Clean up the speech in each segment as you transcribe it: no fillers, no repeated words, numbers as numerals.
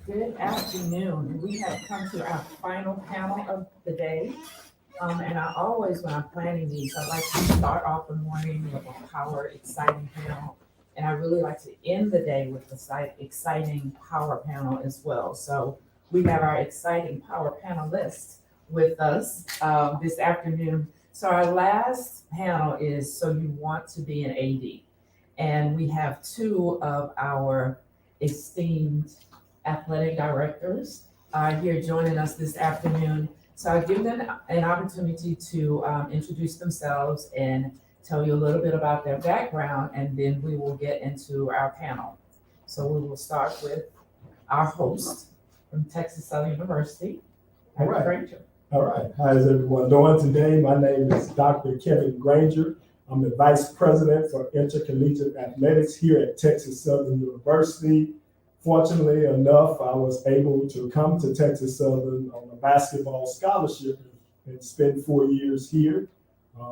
Good afternoon. We have come to our final panel of the day. And I always, when I'm planning these, I like to start off the morning with a power, exciting panel. And I really like to end the day with a exciting power panel as well. So we have our exciting power panelists with us this afternoon. So our last panel is So You Want to Be an AD. And we have two of our esteemed athletic directors here joining us this afternoon. So I'll give them an opportunity to introduce themselves and tell you a little bit about their background, and then we will get into our panel. So we will start with our host from Texas Southern University, Dr. Granger. All right. How is everyone doing today? My name is Dr. Kevin Granger. I'm the Vice President for Intercollegiate Athletics here at Texas Southern University. Fortunately enough, I was able to come to Texas Southern on a basketball scholarship and spend 4 years here.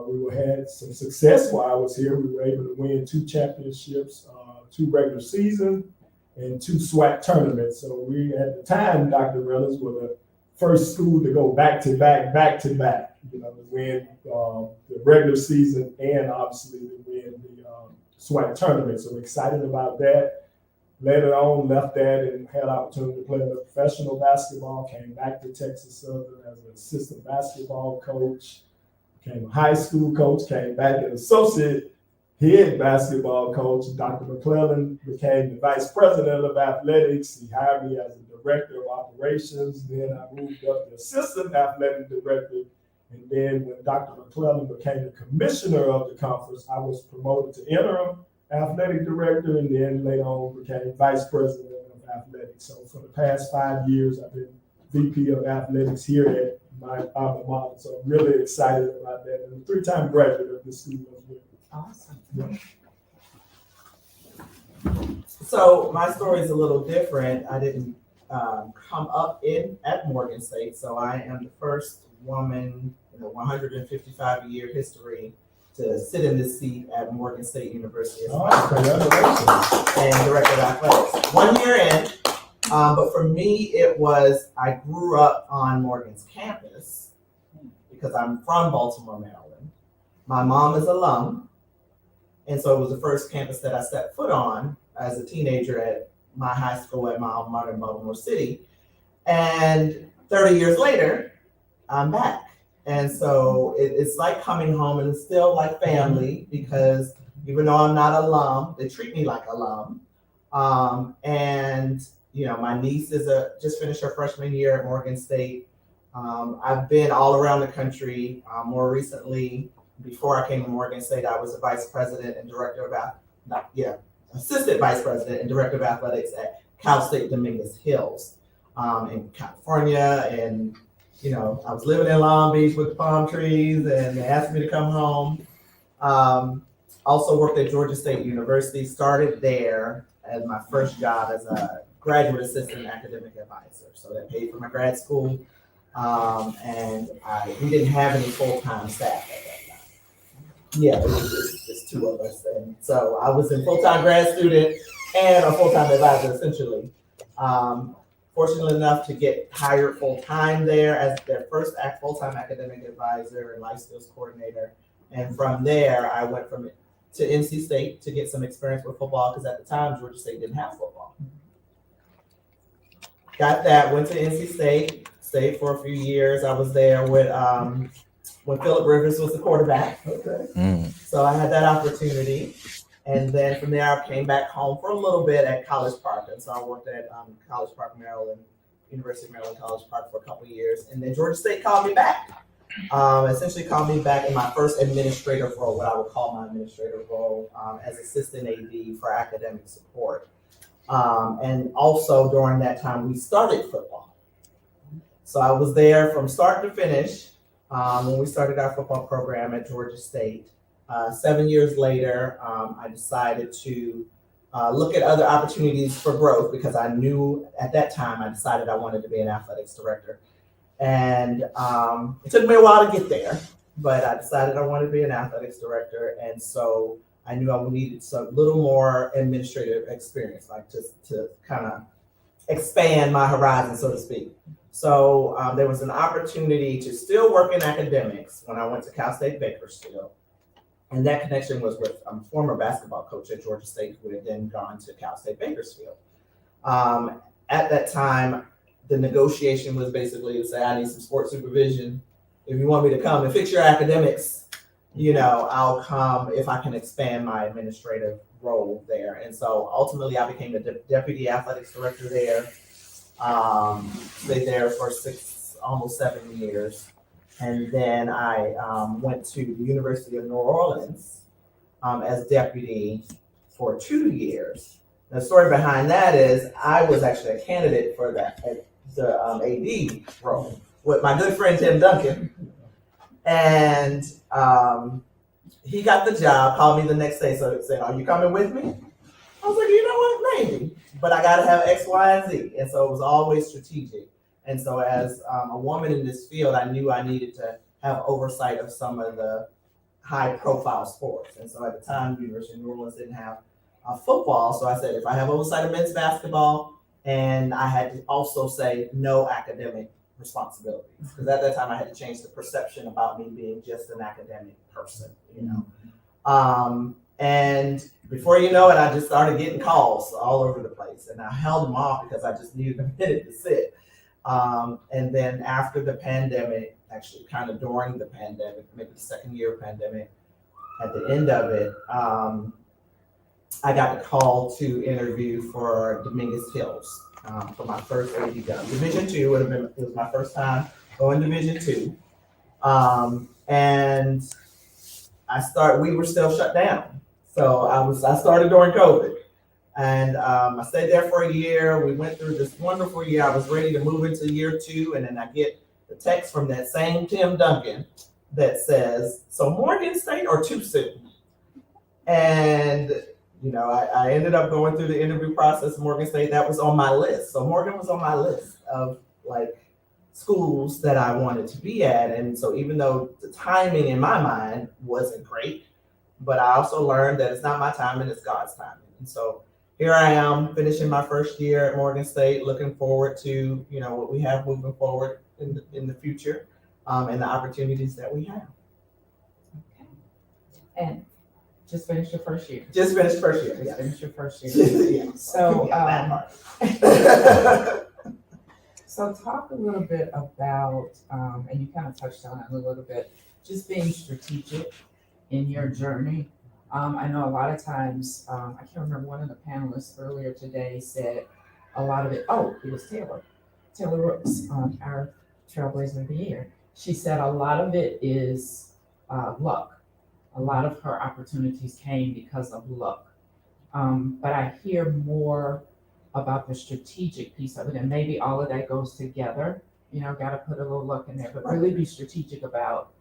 We had some success while I was here. We were able to win 2 championships, 2 regular season, and 2 SWAC tournaments. So we, at the time, Dr. Reynolds, were the first school to go back to back, to win the regular season and obviously to win the SWAC tournament. So we're excited about that. Later on, left that and had opportunity to play the professional basketball, came back to Texas Southern as an assistant basketball coach, became a high school coach, came back as associate head basketball coach. Dr. McClellan became the vice president of athletics. He hired me as a director of operations. Then I moved up to assistant athletic director. And then when Dr. McClellan became the commissioner of the conference, I was promoted to interim athletic director, and then later on became vice president of athletics. So for the past 5 years, I've been VP of athletics here at my alma mater. So I'm really excited about that. And a 3-time graduate of this school as well. Awesome. Yeah. So my story is a little different. I didn't come up at Morgan State, so I am the first woman in a 155-year history to sit in this seat at Morgan State University as and director of athletics. 1 year in, but for me, I grew up on Morgan's campus because I'm from Baltimore, Maryland. My mom is alum, and so it was the first campus that I stepped foot on as a teenager at my high school at my alma mater in Baltimore City. And 30 years later, I'm back. And so it's like coming home, and it's still like family because even though I'm not alum, they treat me like alum. And my niece just finished her freshman year at Morgan State. I've been all around the country. More recently, before I came to Morgan State, I was a vice president and assistant vice president and director of athletics at Cal State Dominguez Hills in California. And I was living in Long Beach with the palm trees, and they asked me to come home. Also worked at Georgia State University, started there as my first job as a graduate assistant academic advisor. So that paid for my grad school. And we didn't have any full-time staff at that time. Yeah, it was just 2 of us. And so I was a full-time grad student and a full-time advisor, essentially. Fortunate enough to get hired full-time there as their first full-time academic advisor and life skills coordinator. And from there, I went to NC State to get some experience with football because at the time, Georgia State didn't have football. Got that, went to NC State, stayed for a few years. I was there when Phillip Rivers was the quarterback. Okay. So I had that opportunity. And then from there, I came back home for a little bit at College Park. And so I worked at College Park, Maryland, University of Maryland College Park for a couple of years. And then Georgia State called me back. Essentially called me back in my first administrative role, what I would call my administrative role as assistant AD for academic support. And also during that time, we started football. So I was there from start to finish when we started our football program at Georgia State. 7 years later, I decided to look at other opportunities for growth because I knew at that time I decided I wanted to be an athletics director. And it took me a while to get there, but I decided I wanted to be an athletics director. And so I knew I needed some little more administrative experience, like just to kind of expand my horizon, so to speak. So there was an opportunity to still work in academics when I went to Cal State Bakersfield. And that connection was with a former basketball coach at Georgia State who had then gone to Cal State Bakersfield. At that time, the negotiation was basically to say, I need some sports supervision. If you want me to come and fix your academics, I'll come if I can expand my administrative role there. And so ultimately I became the deputy athletics director there. Stayed there for almost 7 years. And then I went to the University of New Orleans as deputy for 2 years. The story behind that is I was actually a candidate for the AD role with my good friend Tim Duncan. And he got the job, called me the next day, so said, are you coming with me? I was like, you know what, maybe, but I gotta have X, Y, and Z. And so it was always strategic. And so as a woman in this field, I knew I needed to have oversight of some of the high profile sports. And so at the time, the University of New Orleans didn't have football. So I said, if I have oversight of men's basketball, and I had to also say no academic responsibilities. Because at that time I had to change the perception about me being just an academic person, And before you know it, I just started getting calls all over the place. And I held them off because I just needed a minute to sit. And then after the pandemic, actually kind of during the pandemic, maybe the second year of pandemic, at the end of it, I got the call to interview for Dominguez Hills for my first AD job. Division II it was my first time going Division II. And we were still shut down. So I started during COVID. And I stayed there for a year. We went through this wonderful year. I was ready to move into year 2. And then I get the text from that same Tim Duncan that says, so Morgan State or too soon? And, I ended up going through the interview process at Morgan State. That was on my list. So Morgan was on my list of schools that I wanted to be at. And so even though the timing in my mind wasn't great, but I also learned that it's not my timing, it's God's timing. And so here I am finishing my first year at Morgan State, looking forward to, what we have moving forward in the future, and the opportunities that we have. Okay. And just finished your first year. Just finished first year. Just Yes. finished your first year. Yeah. So, so talk a little bit about, and you kind of touched on it a little bit, just being strategic in your journey. I know a lot of times, I can't remember, one of the panelists earlier today said a lot of it, it was Taylor Rooks, our Trailblazer of the Year. She said a lot of it is luck. A lot of her opportunities came because of luck. But I hear more about the strategic piece of it, and maybe all of that goes together. Got to put a little luck in there, but really be strategic about,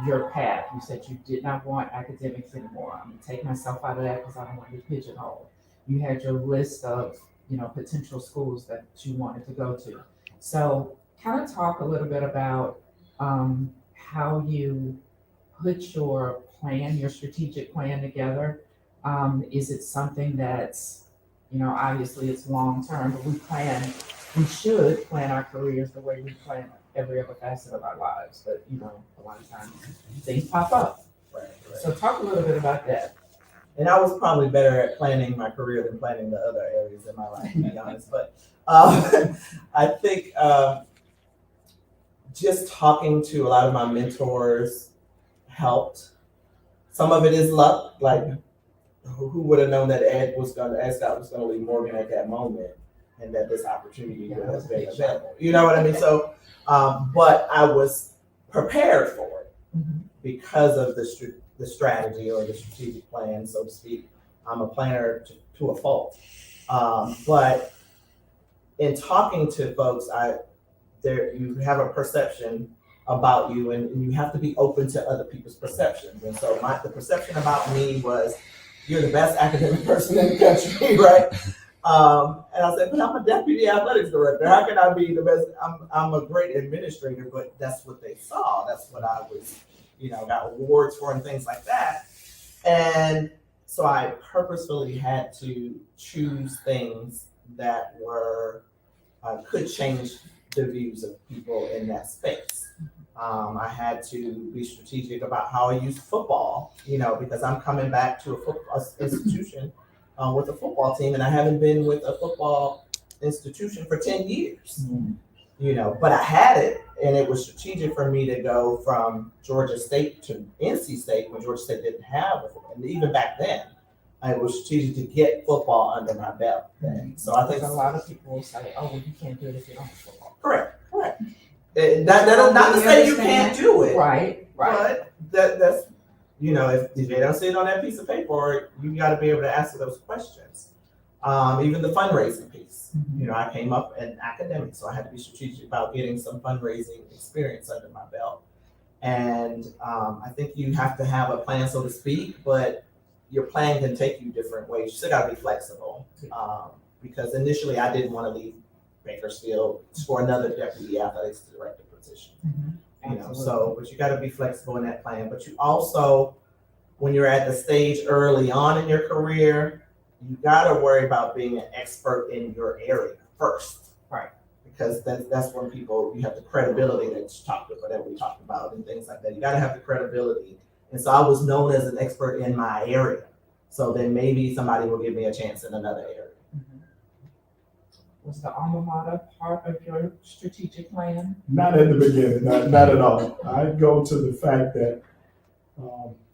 your path. You said you did not want academics anymore. I'm gonna take myself out of that because I don't want to be pigeonholed. You had your list of, potential schools that you wanted to go to. So kind of talk a little bit about how you put your plan, your strategic plan together. Is it something that's, obviously it's long-term, but we should plan our careers the way we plan every other facet of our lives, but a lot of times things pop up. Right. So talk a little bit about that. And I was probably better at planning my career than planning the other areas in my life, to be honest. But I think just talking to a lot of my mentors helped. Some of it is luck, like who would have known that Scott was going to leave Morgan at that moment, and that this opportunity would have been available. You know what I mean? So, but I was prepared for it because of the strategy or the strategic plan, so to speak. I'm a planner to a fault. But in talking to folks, you have a perception about you, and you have to be open to other people's perceptions. And so the perception about me was, you're the best academic person in the country, right? And I said, but I'm a deputy athletics director. How can I be the best? I'm a great administrator, but that's what they saw. That's what I was, got awards for and things like that. And so I purposefully had to choose things that were could change the views of people in that space. I had to be strategic about how I use football, because I'm coming back to a football institution with a football team, and I haven't been with a football institution for 10 years. But I had it, and it was strategic for me to go from Georgia State to NC State when Georgia State didn't have a football. And even back then, it was strategic to get football under my belt. So I think a lot of people will say, "Oh, well, you can't do it if you don't have football." Correct. Not to say you can't do it, Right. but that's if they don't see it on that piece of paper, you got to be able to answer those questions. Even the fundraising piece. I came up in academics, so I had to be strategic about getting some fundraising experience under my belt. And I think you have to have a plan, so to speak, but your plan can take you different ways. You still got to be flexible. Because initially I didn't want to leave Bakersfield for another deputy athletics director position. But you got to be flexible in that plan. But you also, when you're at the stage early on in your career, you got to worry about being an expert in your area first. Right. Because that's when you have the credibility that we talked about and things like that. You got to have the credibility. And so I was known as an expert in my area. So then maybe somebody will give me a chance in another area. Was the alma mater part of your strategic plan? Not in the beginning, not at all. I go to the fact that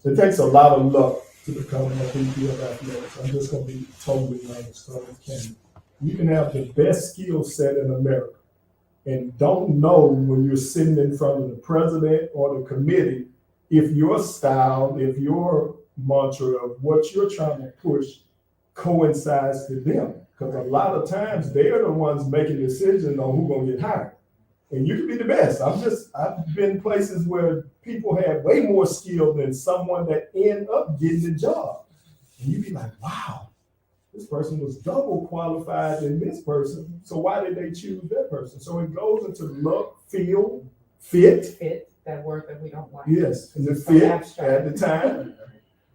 it takes a lot of luck to become a VP of athletics. I'm just going to be totally honest. You can have the best skill set in America and don't know when you're sitting in front of the president or the committee if your style, if your mantra of what you're trying to push coincides to them. Because a lot of times they're the ones making decisions on who's going to get hired. And you can be the best. I've been places where people have way more skill than someone that end up getting the job. And you'd be like, wow, this person was double qualified than this person. So why did they choose that person? So it goes into luck, feel, fit. Fit, that word that we don't like. Yes, and the fit at the time.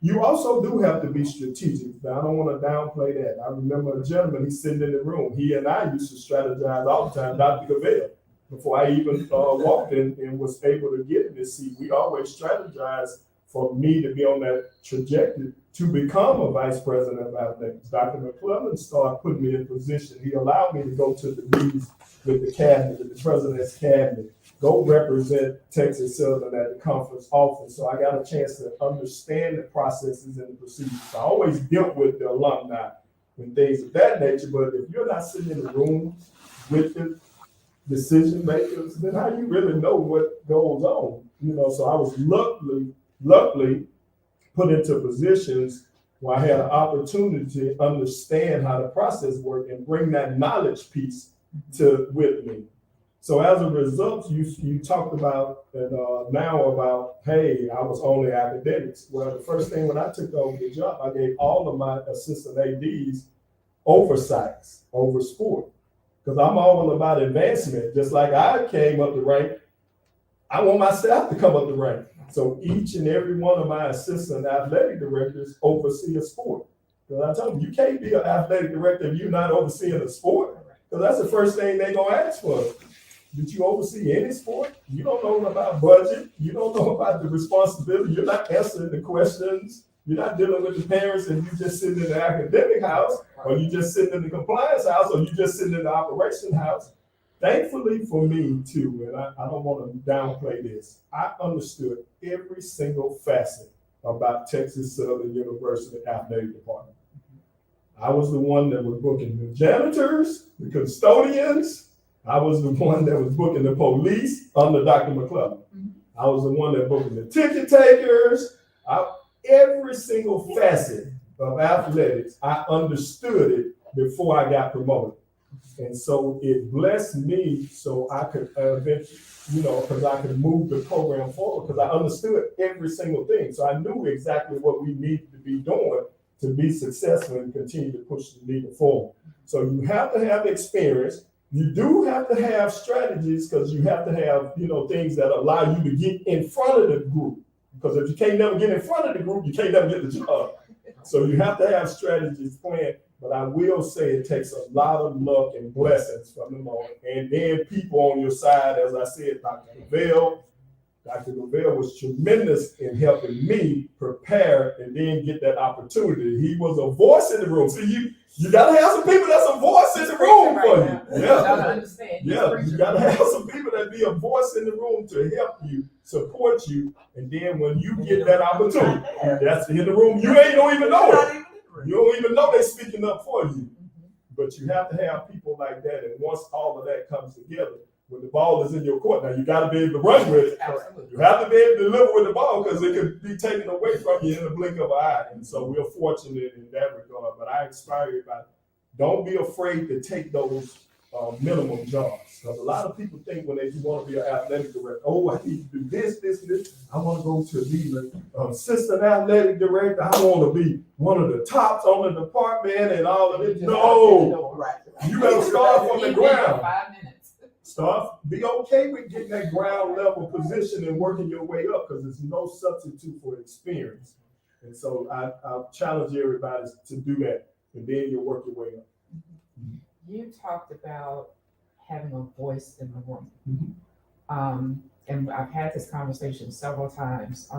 You also do have to be strategic. Now, I don't want to downplay that. I remember a gentleman, he's sitting in the room. He and I used to strategize all the time, Dr. Gavelle. Before I even walked in and was able to get in this seat, we always strategized for me to be on that trajectory to become a vice president of athletics. Dr. McClellan started putting me in position. He allowed me to go to the meetings with the cabinet, with the president's cabinet, go represent Texas Southern at the conference office. So I got a chance to understand the processes and the procedures. I always dealt with the alumni and things of that nature, but if you're not sitting in the room with the decision makers, then how you really know what goes on? So I was luckily put into positions where I had an opportunity to understand how the process worked and bring that knowledge piece with me. So as a result, you talked about now about, hey, I was only academics. Well, the first thing when I took over the job, I gave all of my assistant ADs oversights over sport. Because I'm all about advancement. Just like I came up the rank, I want my staff to come up the rank. So each and every one of my assistant athletic directors oversee a sport. Because I told them, you can't be an athletic director if you're not overseeing a sport. Because that's the first thing they're going to ask for. Did you oversee any sport? You don't know about budget. You don't know about the responsibility. You're not answering the questions. You're not dealing with the parents and you just sitting in the academic house, or you just sitting in the compliance house, or you just sitting in the operation house. Thankfully for me too, and I don't want to downplay this, I understood every single facet about Texas Southern University Athletic Department. I was the one that was booking the janitors, the custodians. I was the one that was booking the police under Dr. McClellan. I was the one that booking the ticket takers. Every single facet of athletics, I understood it before I got promoted. And so it blessed me so I could eventually, because I could move the program forward because I understood every single thing. So I knew exactly what we needed to be doing to be successful and continue to push the needle forward. So you have to have experience. You do have to have strategies because you have to have, things that allow you to get in front of the group. Because if you can't never get in front of the group, you can't never get the job. So you have to have strategies planned. But I will say it takes a lot of luck and blessings from the Lord. And then people on your side, as I said, Dr. Lavelle was tremendous in helping me prepare and then get that opportunity. He was a voice in the room. See, you gotta have some people that's a voice in the room for you. Yeah, you gotta have some people that be a voice in the room to help you, support you, and then when you get that opportunity, that's in the room. You don't even know it. You don't even know they're speaking up for you. But you have to have people like that, and once all of that comes together, when the ball is in your court, now you got to be able to run with it. Absolutely. You have to be able to deliver with the ball because it could be taken away from you in the blink of an eye. And so we're fortunate in that regard. But I inspire everybody, don't be afraid to take those minimum jobs. Because a lot of people think when they want to be an athletic director, oh, I need to do this. I want to go to be an assistant athletic director. I want to be one of the tops on the department and all of this. No, you better start from the ground. 5 minutes. Be okay with getting that ground level position and working your way up because there's no substitute for experience. And so I challenge everybody to do that, and then you'll work your way up. You talked about having a voice in the room. Mm-hmm. And I've had this conversation several times.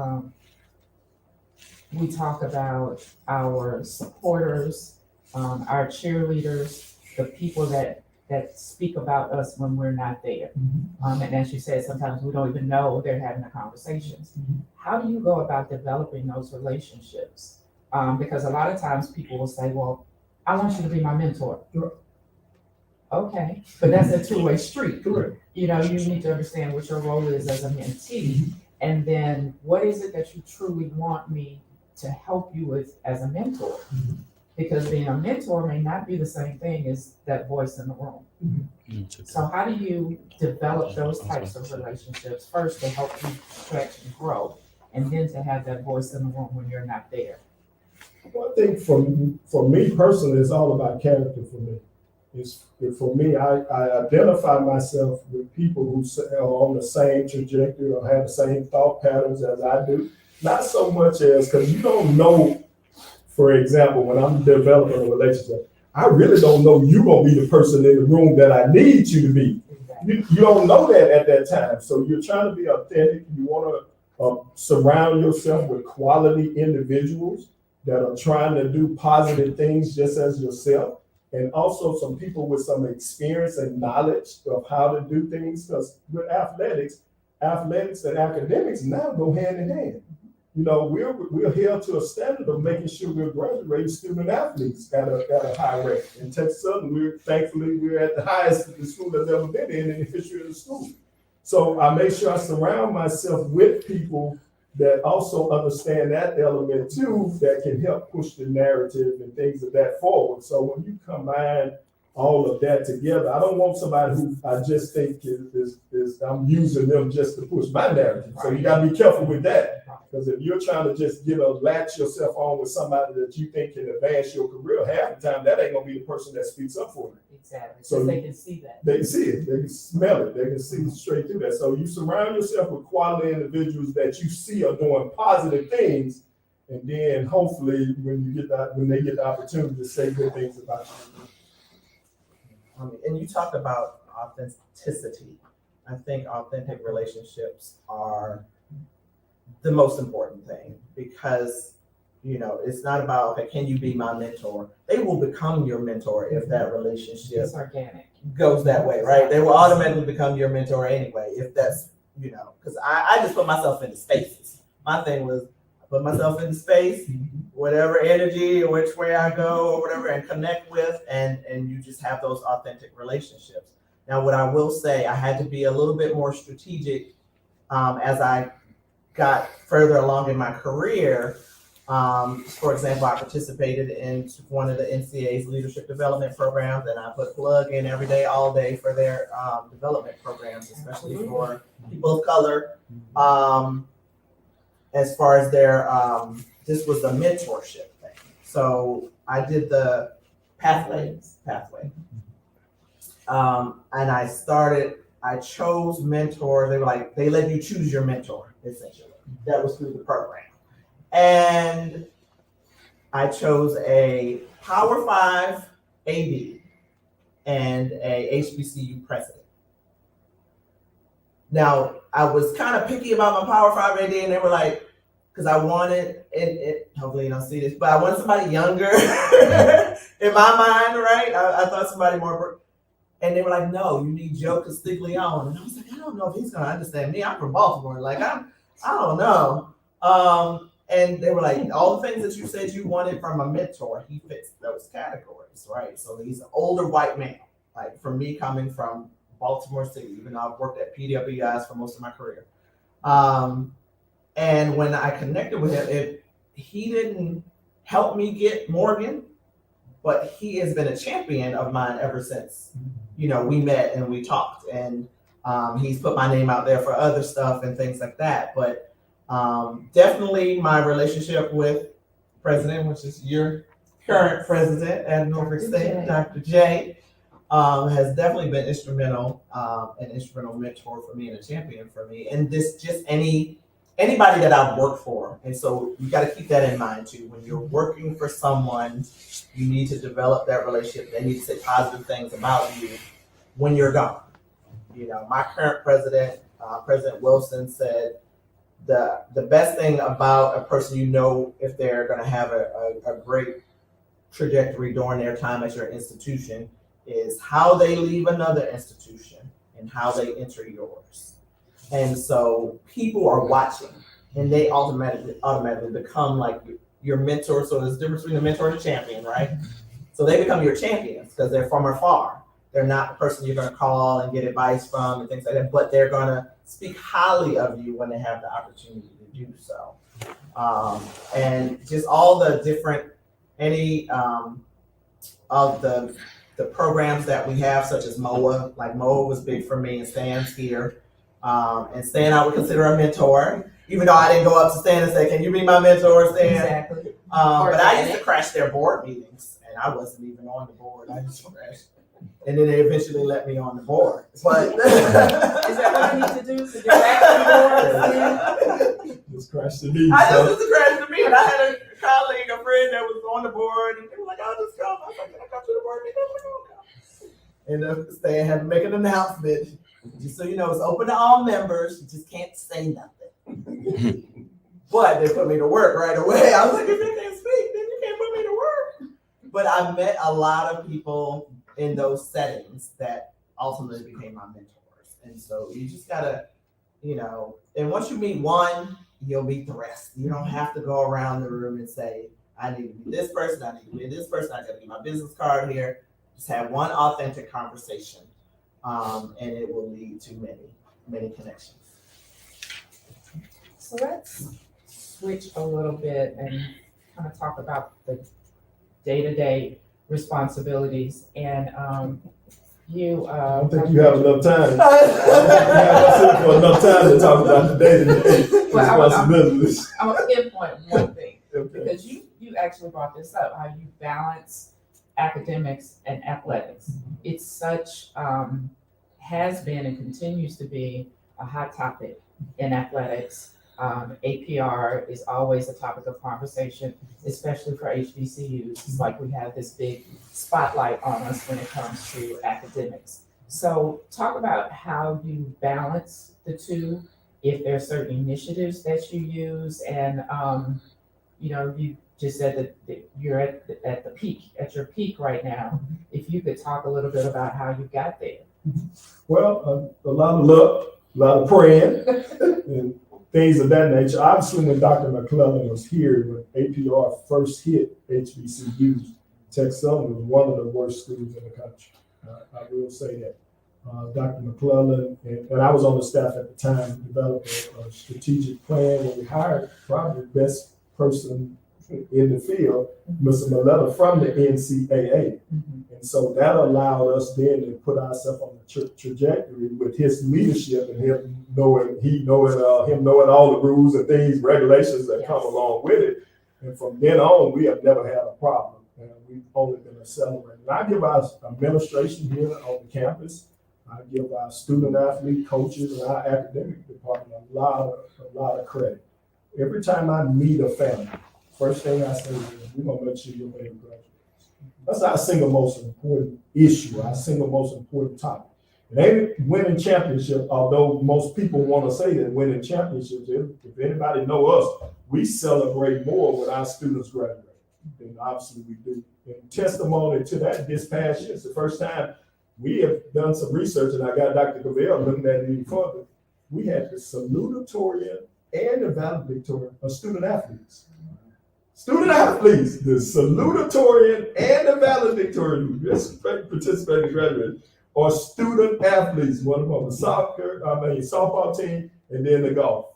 We talk about our supporters, our cheerleaders, the people that speak about us when we're not there. Mm-hmm. And as you said, sometimes we don't even know they're having the conversations. Mm-hmm. How do you go about developing those relationships? Because a lot of times people will say, well, I want you to be my mentor. Sure. Okay, but that's a two-way street. Correct. You know, you need to understand what your role is as a mentee, and then what is it that you truly want me to help you with as a mentor? Mm-hmm. Because being a mentor may not be the same thing as that voice in the room. Mm-hmm. So how do you develop those types of relationships first to help you stretch and grow, and then to have that voice in the room when you're not there? Well, I think for me personally, it's all about character for me. For me, I identify myself with people who are on the same trajectory or have the same thought patterns as I do. Not so much as, because you don't know, for example, when I'm developing a relationship, I really don't know you're going to be the person in the room that I need you to be. You don't know that at that time. So you're trying to be authentic. You want to surround yourself with quality individuals that are trying to do positive things just as yourself. And also some people with some experience and knowledge of how to do things. Because with athletics and academics now go hand in hand. You know, we're held to a standard of making sure we're graduating student athletes at a high rate. In Texas Southern, we're at the highest that the school has ever been in the history of the school. So I make sure I surround myself with people that also understand that element too, that can help push the narrative and things of that forward. So when you combine all of that together, I don't want somebody who I just think is I'm using them just to push my narrative. So you gotta be careful with that. Because if you're trying to just latch yourself on with somebody that you think can advance your career, half the time that ain't gonna be the person that speaks up for you. Exactly. So they can see that. They can see it. They can smell it. They can see straight through that. So you surround yourself with quality individuals that you see are doing positive things, and then hopefully when they get the opportunity to say good things about you. And you talked about authenticity. I think authentic relationships are the most important thing because, you know, it's not about, okay, can you be my mentor? They will become your mentor if that relationship It's organic. Goes that way, right? They will automatically become your mentor anyway, if that's, you know, because I just put myself into spaces. My thing was, I put myself into space, whatever energy or which way I go or whatever, and connect with, and you just have those authentic relationships. Now, what I will say, I had to be a little bit more strategic as I got further along in my career. For example, I participated in one of the NCAA's leadership development programs, and I put plug in every day, all day for their development programs, especially for people of color. As far as their, this was the mentorship thing. So I did the pathway. And I chose mentors. They were like, they let you choose your mentor, essentially. That was through the program. And I chose a Power 5 AD and a HBCU president. Now, I was kind of picky about my Power 5 AD, and they were like, because I wanted, hopefully you don't see this, but I wanted somebody younger in my mind, right? I thought somebody more, and they were like, no, you need Joe Castiglione. And I was like, I don't know if he's going to understand me. I'm from Baltimore. Like, I don't know. And they were like, all the things that you said you wanted from a mentor, he fits those categories, right? So he's an older white man, like for me coming from Baltimore City, even though I've worked at PWIs for most of my career. And when I connected with him, he didn't help me get Morgan, but he has been a champion of mine ever since, we met and we talked. And he's put my name out there for other stuff and things like that. But definitely my relationship with President, which is your current president at Norfolk State, Dr. J, has definitely been instrumental, an instrumental mentor for me and a champion for me. And this just anybody that I've worked for. And so you got to keep that in mind too. When you're working for someone, you need to develop that relationship. They need to say positive things about you when you're gone. My current president, President Wilson, said the best thing about a person, if they're going to have a great trajectory during their time at your institution, is how they leave another institution and how they enter yours. And so people are watching, and they automatically become like your mentor. So there's a difference between a mentor and a champion, right? So they become your champions because they're from afar. They're not the person you're going to call and get advice from and things like that, but they're going to speak highly of you when they have the opportunity to do so. And just all the different, of the programs that we have, such as MOA, like MOA was big for me, and Stan's here. And Stan, I would consider a mentor, even though I didn't go up to Stan and say, can you be my mentor, Stan? Exactly. But I used to crash their board meetings, and I wasn't even on the board. I just crashed. And then they eventually let me on the board. But Is that what I need to do to get back to the board? Just crash the meeting. I just crashed the meeting. I had a colleague, a friend that was on the board, and they were like, I'll just come. I was like, can I come to the board meeting? And Stan had to make an announcement. Just so you know, it's open to all members. You just can't say nothing. But they put me to work right away. I was like, if you can't speak, then you can't put me to work. But I met a lot of people in those settings that ultimately became my mentors. And so you just gotta, and once you meet one, you'll meet the rest. You don't have to go around the room and say, I need to be this person, I need to be this person, I gotta get my business card here. Just have one authentic conversation. And it will lead to many, many connections. So let's switch a little bit and kind of talk about the day-to-day responsibilities. And you, I don't think you have enough time. You have enough time to talk about the day-to-day responsibilities. I'm gonna pinpoint one thing, Okay. because you actually brought this up, how you balance academics and athletics. It's such, has been and continues to be a hot topic in athletics. APR is always a topic of conversation, especially for HBCUs. It's like we have this big spotlight on us when it comes to academics. So talk about how you balance the two, if there are certain initiatives that you use, and you just said that you're at the peak, at your peak right now. If you could talk a little bit about how you got there. Well, a lot of luck, a lot of praying, and things of that nature. Obviously, when Dr. McClellan was here, when APR first hit HBCUs, Texas Southern was one of the worst schools in the country. I will say that. Dr. McClellan, and I was on the staff at the time, developed a strategic plan where we hired probably the best person in the field, Mr. Maletta from the NCAA. And so that allowed us then to put ourselves on the trajectory with his leadership and him knowing all the rules and things, regulations that come along with it. And from then on, we have never had a problem. And we've only been accelerating. And I give our administration here on the campus, I give our student athlete coaches and our academic department a lot of credit. Every time I meet a family, first thing I say is we're gonna make sure your baby graduates. That's our single most important issue, our single most important topic. It ain't winning championship, although most people want to say that winning championships. If anybody know us, we celebrate more when our students graduate. And obviously we do. In testimony to that, this past year, it's the first time we have done some research, and I got Dr. Cavell looking at it even further. We had the salutatorian and the valedictorian of student athletes. Student athletes, the salutatorian and the valedictorian who participated in graduation are student athletes, one of them on the softball team, and then the golf.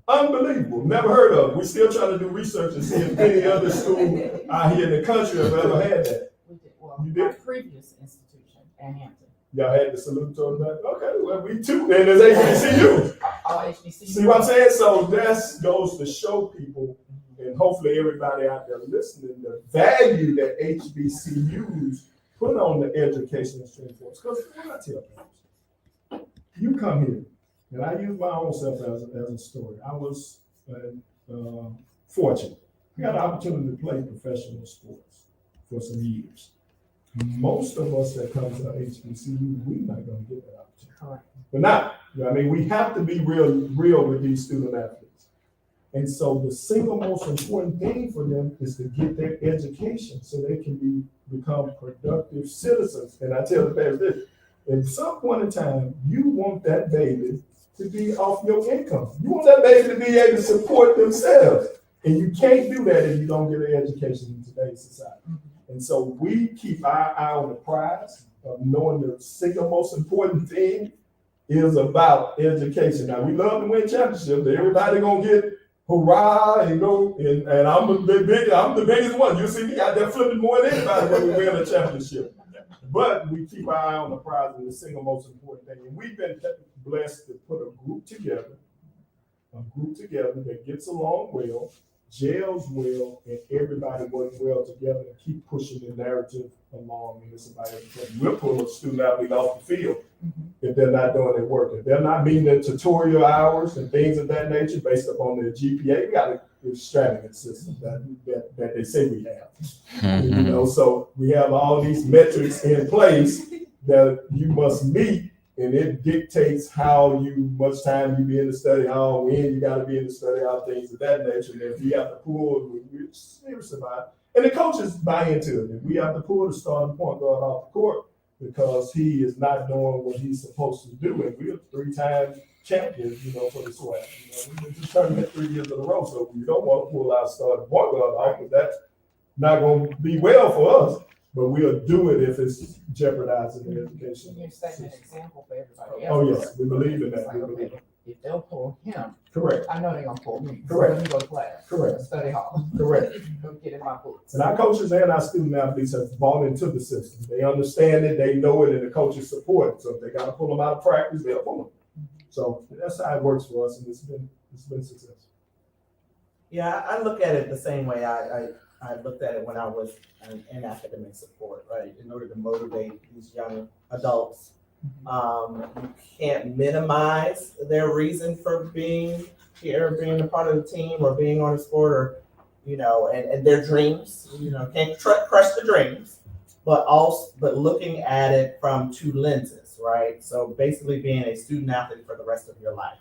Unbelievable, never heard of it. We're still trying to do research and see if any other school out here in the country have ever had that. We did, well, You did? our previous institution at Hampton. Y'all had the salutatorian back? Okay, well, we too, and there's HBCU. All HBCU. See what I'm saying? So that goes to show people, and hopefully everybody out there listening, the value that HBCUs put on the education and training force. Because what I tell people, you come here, and I use my own self as a story. I was fortunate. I got an opportunity to play professional sports for some years. Most of us that come to HBCU, we're not going to get that opportunity. Correct. But not. I mean, we have to be real with these student athletes. And so the single most important thing for them is to get their education so they can become productive citizens. And I tell the parents this, at some point in time, you want that baby to be off your income. You want that baby to be able to support themselves. And you can't do that if you don't get an education in today's society. And so we keep our eye on the prize of knowing the single most important thing is about education. Now, we love to win championships. Everybody gonna get hurrah and go, and I'm the biggest one. You see me out there flipping more than anybody when we win a championship. But we keep our eye on the prize and the single most important thing. And we've been blessed to put a group together that gets along well, gels well, and everybody works well together and keep pushing the narrative along. And it's about everything. We'll pull a student athlete off the field if they're not doing their work. If they're not meeting their tutorial hours and things of that nature based upon their GPA, we got an extravagant system that they say we have. You know, so we have all these metrics in place that you must meet, and it dictates how much time you be in the study hall, when you got to be in the study hall, things of that nature. And if you have to pull, we survive. And the coaches buy into it. If we have to pull the starting point guard off the court because he is not doing what he's supposed to do, and we're 3-time champions, you know, for the SWAC. You know, we've just turned it 3 years in a row, so we don't want to pull our starting point guard off, because that's not going to be well for us. But we'll do it if it's jeopardizing the education. You're setting an example for everybody else. Oh, yes, we believe in that. It's like, okay, if they'll pull him, Correct. I know they're gonna pull me. Correct. So let me go to class. Correct. Study hall. Correct. Go get in my books. And our coaches and our student athletes have bought into the system. They understand it, they know it, and the coaches support it. So if they got to pull them out of practice, they'll pull them. So that's how it works for us, and it's been successful. Yeah, I look at it the same way I looked at it when I was in academic support, right? In order to motivate these young adults, you can't minimize their reason for being here, being a part of the team, or being on a sport, or, you know, and their dreams. You know, can't crush the dreams, but looking at it from 2 lenses, right? So basically being a student athlete for the rest of your life,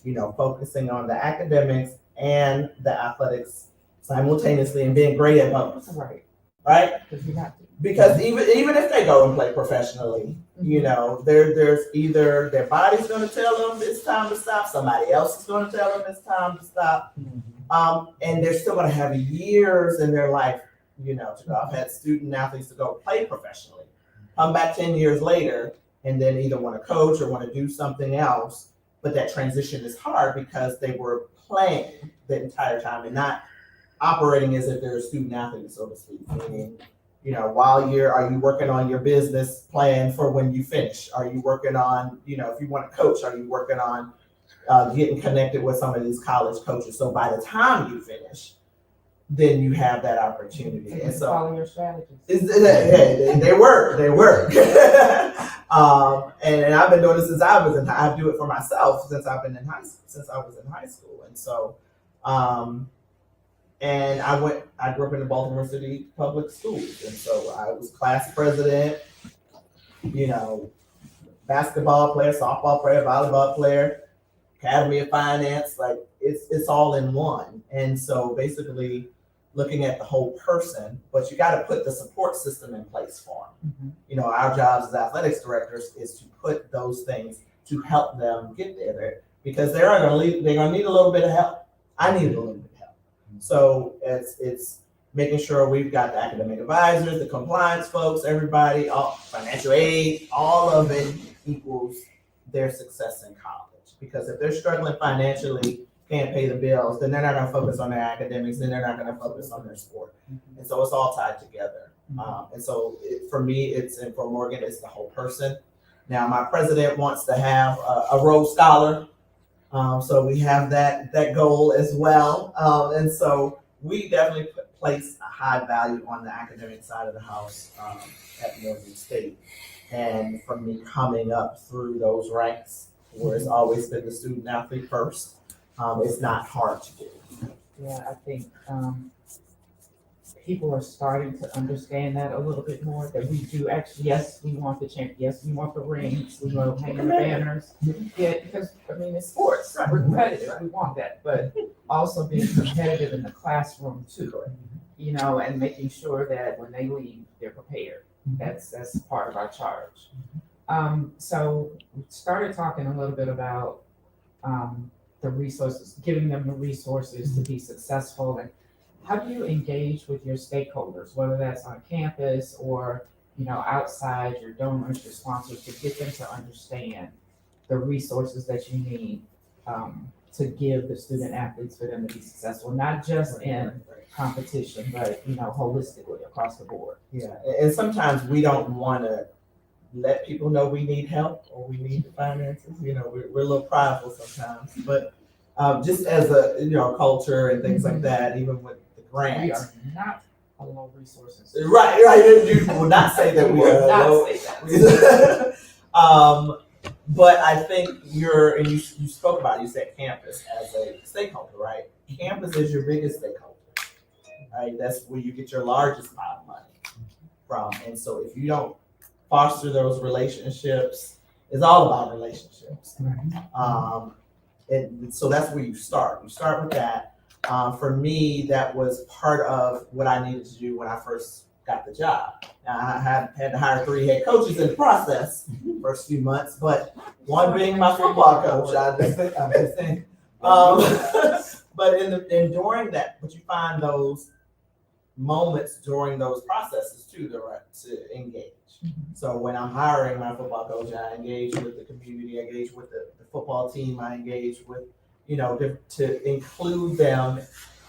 you know, focusing on the academics and the athletics simultaneously, and being great at both. Right. Right? Because you have to. Because even if they go and play professionally, you know, there's either their body's going to tell them it's time to stop, somebody else is going to tell them it's time to stop, and they're still going to have years in their life, you know, to go. I've had student athletes to go play professionally, come back 10 years later, and then either want to coach or want to do something else, but that transition is hard because they were playing the entire time and not operating as if they're a student athlete, so to speak. Meaning, you know, are you working on your business plan for when you finish? Are you working on, you know, if you want to coach, are you working on getting connected with some of these college coaches? So by the time you finish, then you have that opportunity. And so follow your strategies. They work. And I've been doing this since I do it for myself since I was in high school. And so And I grew up in the Baltimore City public schools. And so I was class president, you know, basketball player, softball player, volleyball player, Academy of Finance, like it's all in one. And so basically looking at the whole person, but you got to put the support system in place for them. Mhm. You know, our jobs as athletics directors is to put those things to help them get there because they're gonna need a little bit of help. I needed a little bit of help. So it's making sure we've got the academic advisors, the compliance folks, everybody, all financial aid, all of it equals their success in college. Because if they're struggling financially, can't pay the bills, then they're not gonna focus on their academics, then they're not gonna focus on their sport. Mhm. And so it's all tied together. Mhm. And so for me, and for Morgan, it's the whole person. Now, my president wants to have a Rhodes Scholar. So we have that goal as well. And so we definitely place a high value on the academic side of the house at Morgan State. And for me coming up through those ranks, where it's always been the student athlete first, it's not hard to do. Yeah, I think people are starting to understand that a little bit more, that we do actually, yes, we want the champ, yes, we want the rings, we love hanging the banners. Yeah, because, I mean, it's sports, we're competitive, we want that, but also being competitive in the classroom too. You know, and making sure that when they leave, they're prepared. That's part of our charge. So we started talking a little bit about the resources, giving them the resources to be successful. And how do you engage with your stakeholders, whether that's on campus or, you know, outside, your donors, your sponsors, to get them to understand the resources that you need to give the student athletes for them to be successful, not just in competition, but, you know, holistically across the board. Yeah, and sometimes we don't want to let people know we need help or we need the finances. You know, we're a little prideful sometimes, but just as a, you know, culture and things like that, even with the We grants. are not a low resources. Right. You will not say that we are not low. say that. But I think you spoke about it, you said campus as a stakeholder, right? Campus is your biggest stakeholder, right? That's where you get your largest amount of money from. And so if you don't foster those relationships, it's all about relationships. And so that's where you start. You start with that. For me, that was part of what I needed to do when I first got the job. Now, I had to hire 3 head coaches in the process, first few months, but one being my football coach. I'm just saying. But during that, but you find those moments during those processes too to engage. So when I'm hiring my football coach, I engage with the community, I engage with the football team, I engage with, you know, to include them,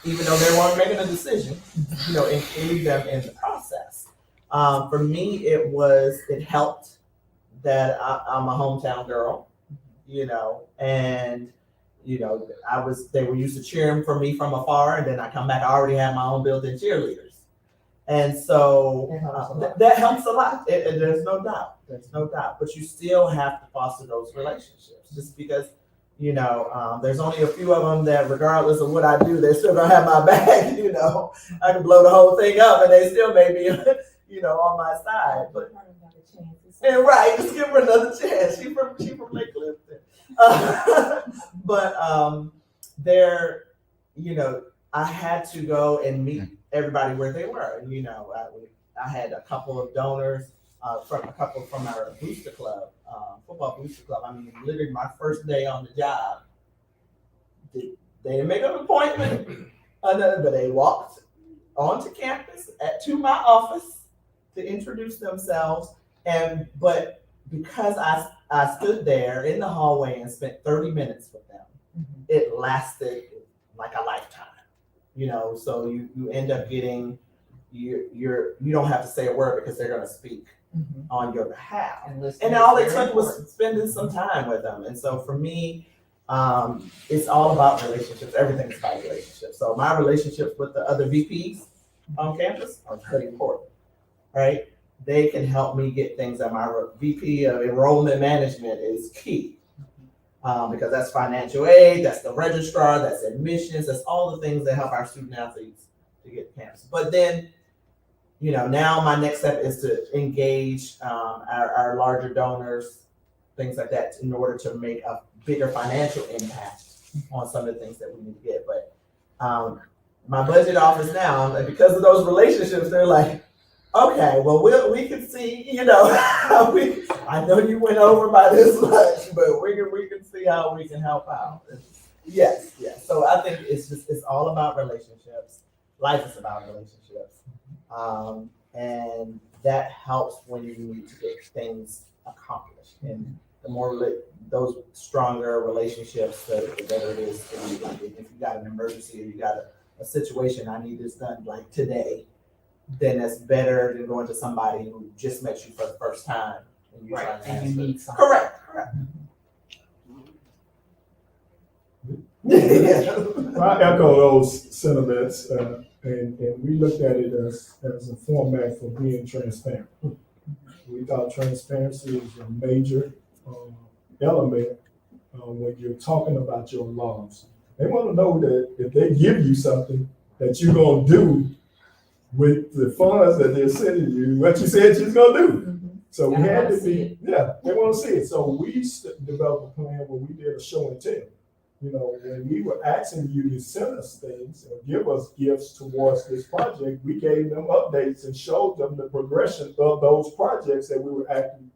even though they weren't making a decision, you know, include them in the process. For me, it helped that I'm a hometown girl, you know, and you know, they were used to cheering for me from afar, and then I come back, I already had my own built-in cheerleaders. And so that helps a lot. There's no doubt. But you still have to foster those relationships, just because, you know, there's only a few of them that, regardless of what I do, they're still gonna have my back. You know, I can blow the whole thing up, and they still may be, you know, on my side. But and right, just give her another chance. She from Lake Clifton. But there, you know, I had to go and meet everybody where they were. You know, I had a couple of donors from our booster club, football booster club. I mean, literally my first day on the job, they didn't make an appointment, but they walked onto campus to my office to introduce themselves. But because I stood there in the hallway and spent 30 minutes with them, it lasted like a lifetime. You know, so you end up getting you don't have to say a word because they're going to speak on your behalf. And all it took was spending some time with them. And so for me, it's all about relationships. Everything's about relationships. So my relationships with the other VPs on campus are pretty important, right? They can help me get things that my VP of enrollment management is key. because that's financial aid, that's the registrar, that's admissions, that's all the things that help our student athletes to get campus. But then, now my next step is to engage our larger donors, things like that, in order to make a bigger financial impact on some of the things that we need to get. But my budget office now, and because of those relationships, they're like, okay, well, we can see, I know you went over by this much, but we can see how we can help out. Yes. So I think it's all about relationships. Life is about relationships. And that helps when you need to get things accomplished. And the more those stronger relationships, the better it is for you. Like if you got an emergency or you got a situation, I need this done like today, then that's better than going to somebody who just met you for the first time and you're trying to and you need something. Correct. I echo those sentiments, and we looked at it as a format for being transparent. We thought transparency is a major element when you're talking about your alums. They want to know that if they give you something, that you're going to do with the funds that they're sending you, what you said you're going to do. Mm-hmm. So we And I had wanna to be, they want to see it. So we developed a plan where we did a show and tell. When we were asking you to send us things or give us gifts towards this project, we gave them updates and showed them the progression of those projects that we were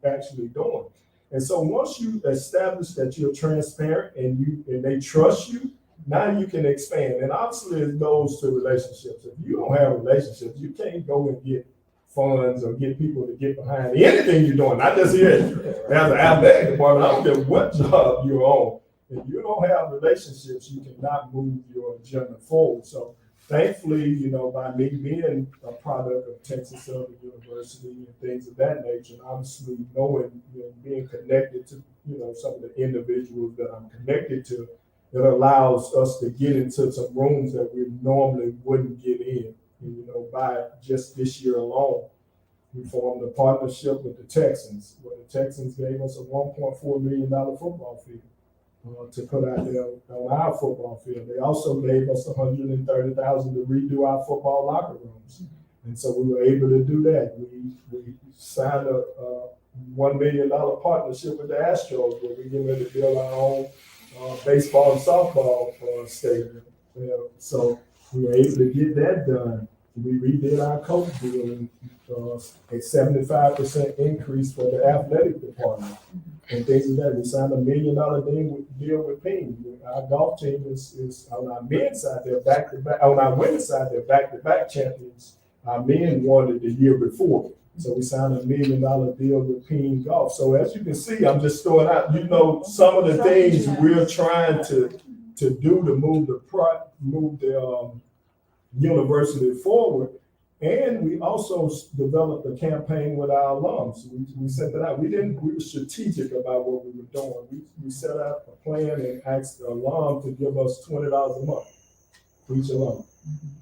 actually doing. And so once you establish that you're transparent and they trust you, now you can expand. And obviously it goes to relationships. If you don't have relationships, you can't go and get funds or get people to get behind anything you're doing. Not just here as an athletic department. I don't care what job you're on. If you don't have relationships, you cannot move your agenda forward. So thankfully, by me being a product of Texas Southern University and things of that nature, and obviously knowing, being connected to, some of the individuals that I'm connected to, it allows us to get into some rooms that we normally wouldn't get in. And, by just this year alone, we formed a partnership with the Texans, where the Texans gave us a $1.4 million football field to put out there on our football field. They also gave us $130,000 to redo our football locker rooms. And so we were able to do that. We signed a $1 million partnership with the Astros, where we're getting ready to build our own baseball and softball stadium. So we were able to get that done. We redid our coach deal, a 75% increase for the athletic department and things like that. We signed $1 million deal with Ping. Our golf team is on our men's side, they're back-to-back. On our women's side, they're back-to-back champions. Our men won it the year before. So we signed $1 million deal with Ping Golf. So as you can see, I'm just throwing out, some of the things we're trying to do to move the university forward. And we also developed a campaign with our alums. We sent it out. We were strategic about what we were doing. We set out a plan and asked the alum to give us $20 a month for each alum.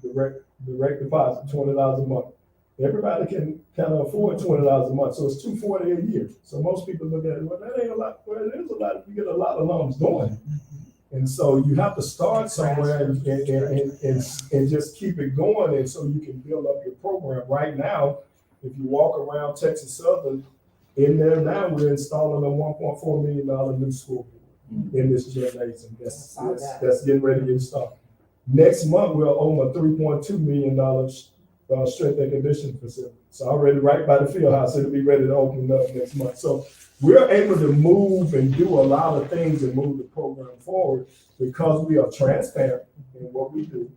Direct deposit, $20 a month. Everybody can kind of afford $20 a month, so it's $240 a year. So most people look at it, well, that ain't a lot. Well, it is a lot if you get a lot of alums doing it. And so you have to start somewhere and just keep it going, and so you can build up your program. Right now, if you walk around Texas Southern, in there now we're installing a $1.4 million new school in this gymnasium. That's getting ready to get started. Next month we'll own a $3.2 million strength and conditioning facility. It's already right by the field house. It'll be ready to open up next month. So we're able to move and do a lot of things and move the program forward because we are transparent in what we do.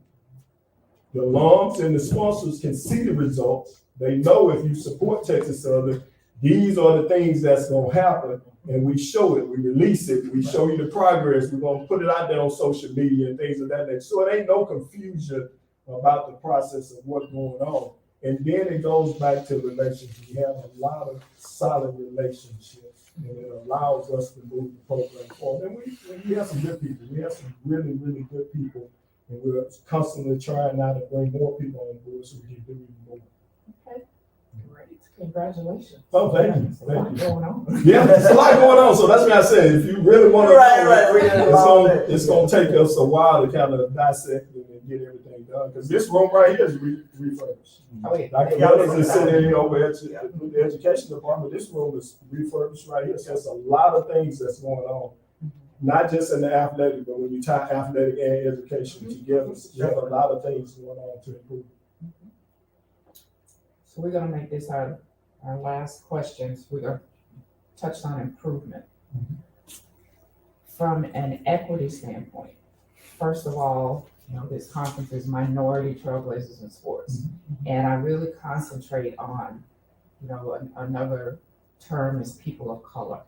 The alums and the sponsors can see the results. They know if you support Texas Southern, these are the things that's going to happen. And we show it, we release it, we show you the progress. We're going to put it out there on social media and things of that nature. So it ain't no confusion about the process of what's going on. And then it goes back to relationships. We have a lot of solid relationships, and it allows us to move the program forward. And we have some good people. We have some really, really good people, and we're constantly trying now to bring more people on board so we can do even more. Okay, great. Congratulations. Oh, thank you, There's a lot thank you. going on. Yeah, there's a lot going on, so that's what I said, if you really want to. Right. We did a lot of it. It's gonna take us a while to kind of dissect it and get everything done, because this room right here is refurbished. Oh, yeah. Like the others is sitting here over at the education department, this room is refurbished right here, so there's a lot of things that's going on. Not just in the athletic, but when you tie athletic and education together, you have a lot of things going on to improve. So we're gonna make this our last questions. We're gonna touch on improvement. From an equity standpoint, first of all, you know, this conference is Minority Trailblazers in Sports. And I really concentrate on, you know, another term is people of color.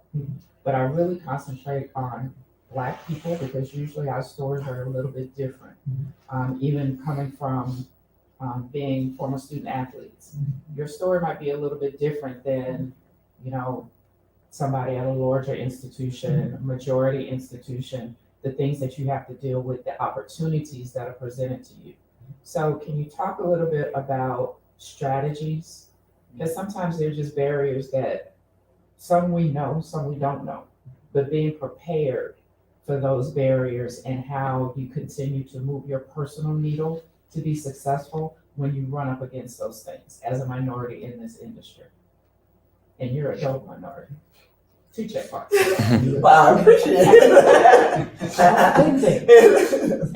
But I really concentrate on Black people because usually our stories are a little bit different. Even coming from being former student athletes, your story might be a little bit different than, you know, somebody at a larger institution, majority institution, the things that you have to deal with, the opportunities that are presented to you. So can you talk a little bit about strategies? Because sometimes they're just barriers that some we know, some we don't know, but being prepared for those barriers and how you continue to move your personal needle to be successful when you run up against those things as a minority in this industry. And you're a dope minority. 2 check marks. Wow, I appreciate it.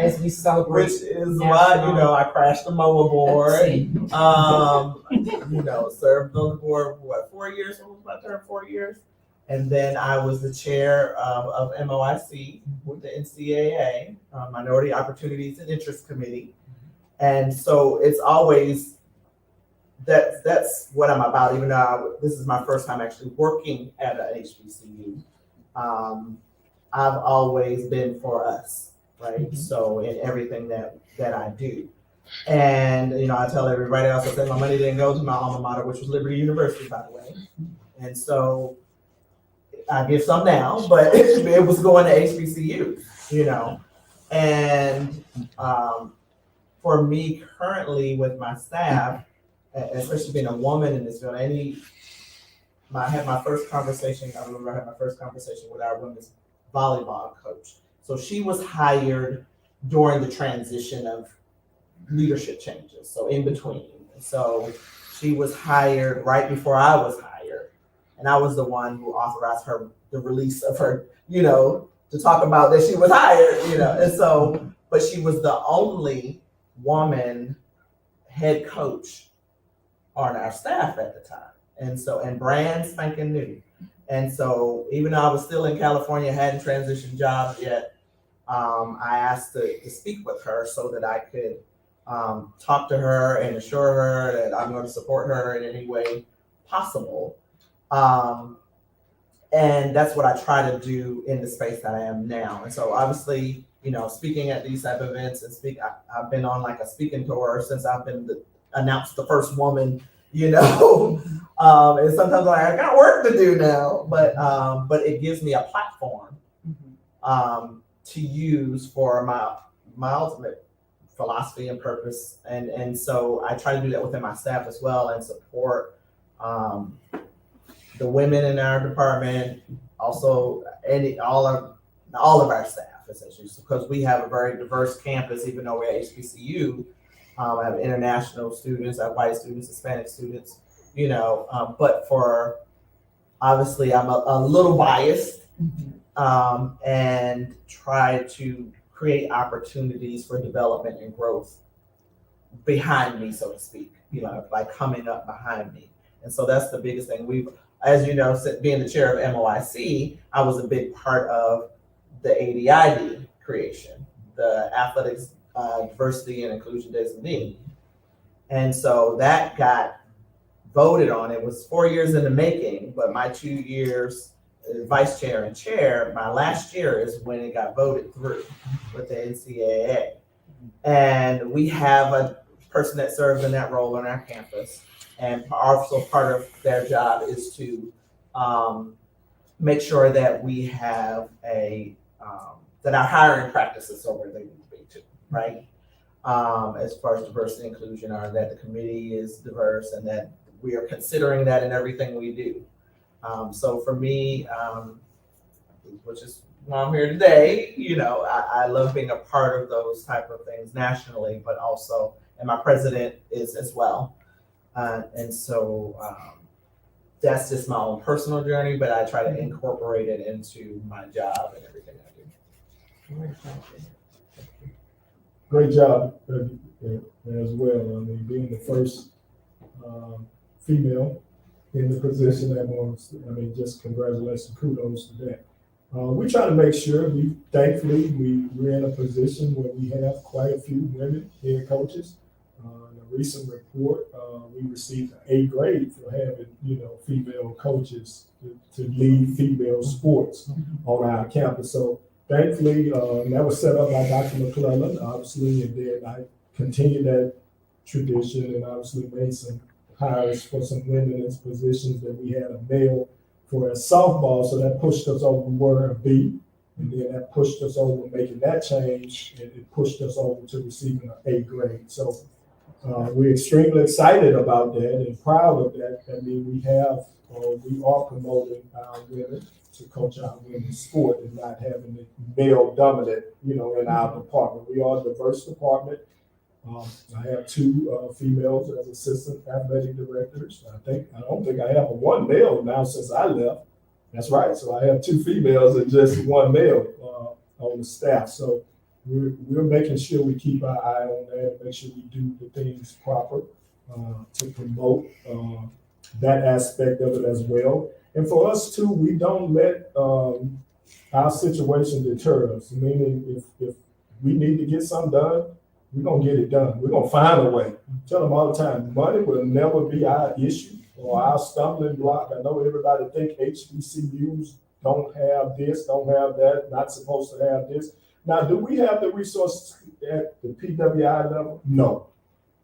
As we celebrate. Which is why, you know, I crashed the MOA board. You know, served on the board, what, 4 years? What was my term, 4 years? And then I was the chair of MOIC with the NCAA, Minority Opportunities and Interest Committee. And so it's always, that's what I'm about, even though this is my first time actually working at an HBCU. I've always been for us, right? So in everything that I do. And, you know, I tell everybody else, I said my money didn't go to my alma mater, which was Liberty University, by the way. And so I give some now, but it was going to HBCU, you know. And for me currently with my staff, especially being a woman in this field, I had my first conversation, I remember I had my first conversation with our women's volleyball coach. So she was hired during the transition of leadership changes, so in between. So she was hired right before I was hired. And I was the one who authorized the release of her, you know, to talk about that she was hired, you know. And so, but she was the only woman head coach on our staff at the time. And so, and brand spanking new. And so even though I was still in California, hadn't transitioned jobs yet, I asked to speak with her so that I could talk to her and assure her that I'm going to support her in any way possible. And that's what I try to do in the space that I am now. And so obviously, you know, speaking at these type of events and I've been on like a speaking tour since I've been announced the first woman, you know. And sometimes I'm like, I got work to do now, but it gives me a platform to use for my ultimate philosophy and purpose. And so I try to do that within my staff as well and support the women in our department, also all of our staff essentially, because we have a very diverse campus, even though we're at HBCU. I have international students, I have white students, Hispanic students, you know, but for, obviously I'm a little biased and try to create opportunities for development and growth behind me, so to speak, you know, like coming up behind me. And so that's the biggest thing. As you know, being the chair of MOIC, I was a big part of the ADID creation, the Athletics Diversity and Inclusion Designee. And so that got voted on. It was 4 years in the making, but my 2 years vice chair and chair, my last year is when it got voted through with the NCAA. And we have a person that serves in that role on our campus. And also part of their job is to make sure that we have that our hiring practices are where they need to be too, right? As far as diversity and inclusion are, that the committee is diverse and that we are considering that in everything we do. So for me, which is why I'm here today, I love being a part of those type of things nationally, but also, and my president is as well. And so that's just my own personal journey, but I try to incorporate it into my job and everything I do. Great job as well. I mean, being the first female in the position, just congratulations, kudos to that. We try to make sure thankfully, we're in a position where we have quite a few women head coaches. In a recent report, we received an A grade for having, female coaches to lead female sports on our campus. So thankfully, that was set up by Dr. McClellan, obviously, and then I continued that tradition and obviously made some hires for some women in positions that we had a male for a softball, so that pushed us over. We were a B, and then that pushed us over making that change, and it pushed us over to receiving an A grade. So we're extremely excited about that and proud of that. I mean, we are promoting our women to coach our women's sport and not having it male dominant, in our department. We are a diverse department. I have two females as assistant athletic directors. I don't think I have one male now since I left. That's right. So I have two females and just one male on the staff. So we're making sure we keep our eye on that and make sure we do the things proper to promote that aspect of it as well. And for us too, we don't let our situation deter us. Meaning, if we need to get something done, we're gonna get it done. We're gonna find a way. I tell them all the time, money will never be our issue or our stumbling block. I know everybody think HBCUs don't have this, don't have that, not supposed to have this. Now, do we have the resources at the PWI level? No.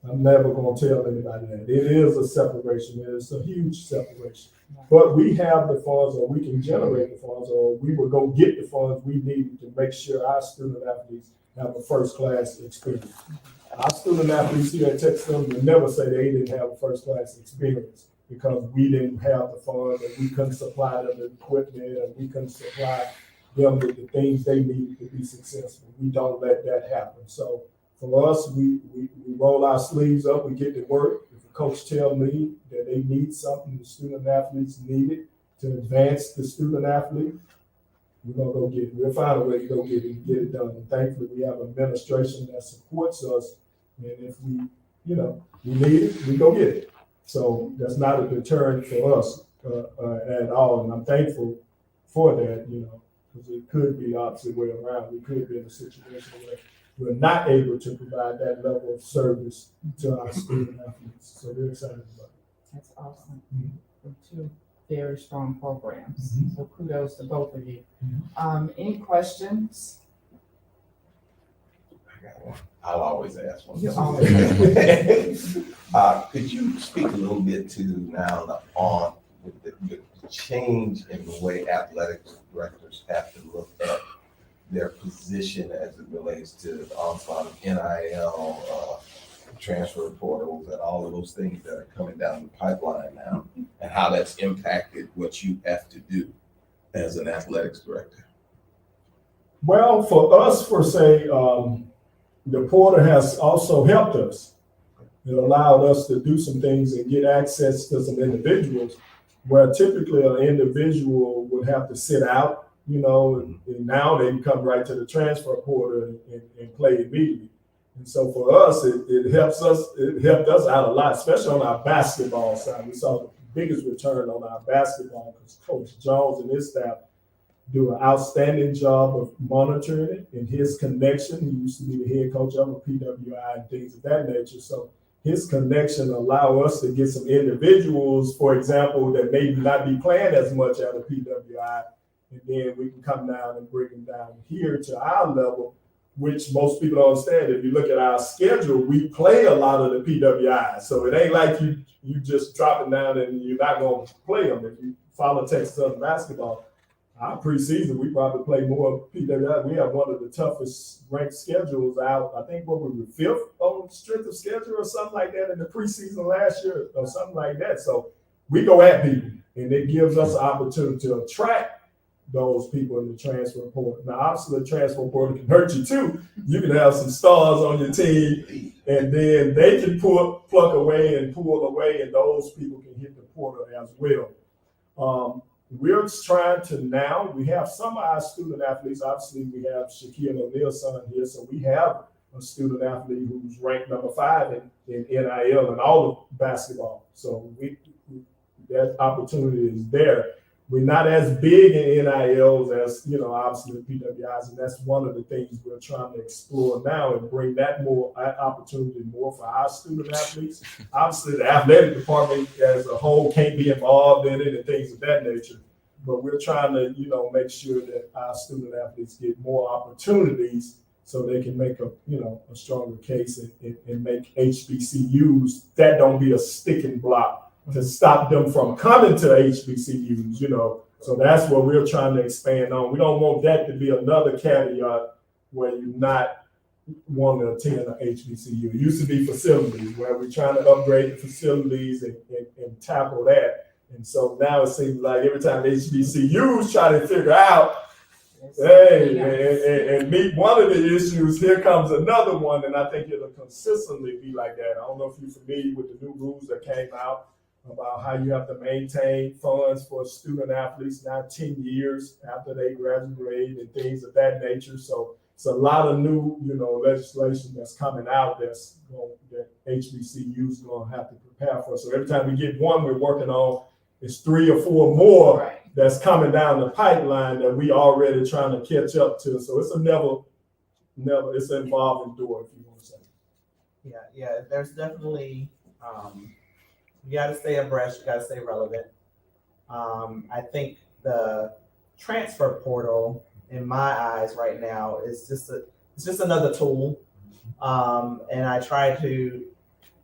I'm never gonna tell anybody that. It is a separation. It is a huge separation. But we have the funds, or we can generate the funds, or we will go get the funds we need to make sure our student athletes have a first-class experience. Our student athletes here at Texas will never say they didn't have a first-class experience because we didn't have the funds and we couldn't supply them the equipment and we couldn't supply them with the things they needed to be successful. We don't let that happen. So for us, we roll our sleeves up, we get to work. If a coach tells me that they need something, the student athletes need it to advance the student athlete, we're gonna go get it. We'll find a way to go get it and get it done. And thankfully, we have an administration that supports us. And if we need it, we go get it. So that's not a deterrent for us at all. And I'm thankful for that, because it could be the opposite way around. We could be in a situation where we're not able to provide that level of service to our student athletes. So we're excited about it. That's awesome. Two very strong programs. So kudos to both of you. Any questions? I got one. I'll always ask one. You always Could you speak a little bit to now with the change in the way athletics directors have to look at their position as it relates to the onslaught of NIL, transfer portals, and all of those things that are coming down the pipeline now, and how that's impacted what you have to do as an athletics director? Well, for us, the portal has also helped us. It allowed us to do some things and get access to some individuals where typically an individual would have to sit out, and now they can come right to the transfer portal and play immediately. And so for us, it helps us. It helped us out a lot, especially on our basketball side. We saw the biggest return on our basketball because Coach Jones and his staff do an outstanding job of monitoring it and his connection. He used to be the head coach of a PWI and things of that nature. So his connection allow us to get some individuals, for example, that maybe not be playing as much at a PWI, and then we can come down and bring them down here to our level, which most people don't understand. If you look at our schedule, we play a lot of the PWI. So it ain't like you just drop it down and you're not going to play them. If you follow Texas Southern basketball, our preseason, we probably play more PWI. We have one of the toughest ranked schedules out. I think what we were fifth on strength of schedule or something like that in the preseason last year or something like that. So we go at people, and it gives us an opportunity to attract those people in the transfer portal. Now, obviously, the transfer portal can hurt you too. You can have some stars on your team, and then they can pluck away and pull away, and those people can hit the portal as well. We're trying to now, we have some of our student athletes, obviously we have Shaquille O'Neal's son here, so we have a student athlete who's ranked number 5 in NIL and all of basketball. So that opportunity is there. We're not as big in NILs as, obviously PWIs, and that's one of the things we're trying to explore now and bring that opportunity more for our student athletes. Obviously, the athletic department as a whole can't be involved in it and things of that nature, but we're trying to, make sure that our student athletes get more opportunities so they can make a stronger case and make HBCUs, that don't be a sticking block to stop them from coming to HBCUs, So that's what we're trying to expand on. We don't want that to be another caveat where you're not want to attend an HBCU. It used to be facilities where we're trying to upgrade the facilities and tackle that. And so now it seems like every time HBCUs try to figure out, and meet one of the issues, here comes another one. And I think it'll consistently be like that. I don't know if you're familiar with the new rules that came out about how you have to maintain funds for student athletes now 10 years after they graduate and things of that nature. So it's a lot of new, legislation that's coming out that HBCUs going to have to prepare for. So every time we get one we're working on, it's 3 or 4 more that's coming down the pipeline that we already trying to catch up to. So it's a never, it's an evolving door, if you want to say. Yeah, there's definitely, you got to stay abreast, you got to stay relevant. I think the transfer portal, in my eyes right now, is just another tool. And I try to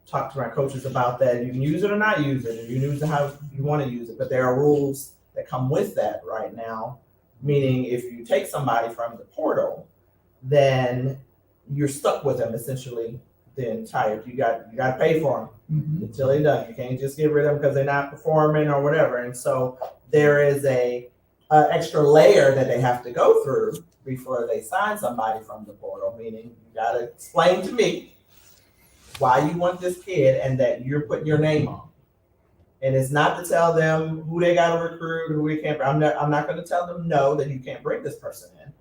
talk to my coaches about that. You can use it or not use it, and you use it how you want to use it. But there are rules that come with that right now, meaning if you take somebody from the portal, then you're stuck with them essentially the entire. You got to pay for them until they're done. You can't just get rid of them because they're not performing or whatever. And so there is a extra layer that they have to go through before they sign somebody from the portal. Meaning you got to explain to me why you want this kid and that you're putting your name on. And it's not to tell them who they got to recruit, who we can't. I'm not going to tell them no, that you can't bring this person in,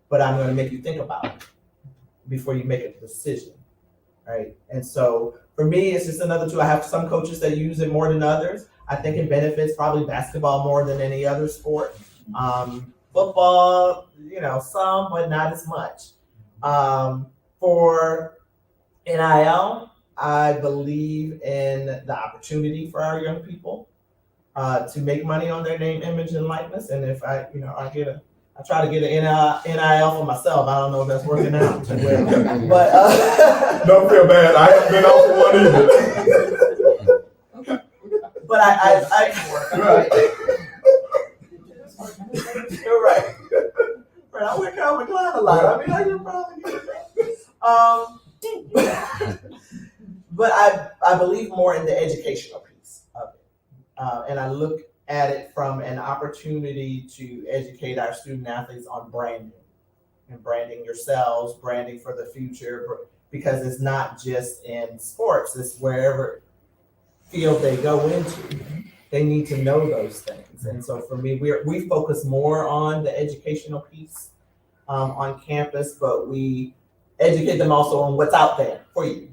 but I'm going to make you think about it before you make a decision, right? And so for me, it's just another tool. I have some coaches that use it more than others. I think it benefits probably basketball more than any other sport. Football, some, but not as much. For NIL, I believe in the opportunity for our young people to make money on their name, image, and likeness. And if I try to get an NIL for myself. I don't know if that's working out too well, but don't feel bad. I haven't been on for one either. But I you're right. I went Calvin Klein a lot. I mean, I can probably get that. But I believe more in the educational piece of it. And I look at it from an opportunity to educate our student athletes on branding and branding yourselves, branding for the future, because it's not just in sports, it's wherever field they go into. They need to know those things. And so for me, we focus more on the educational piece on campus, but we educate them also on what's out there for you.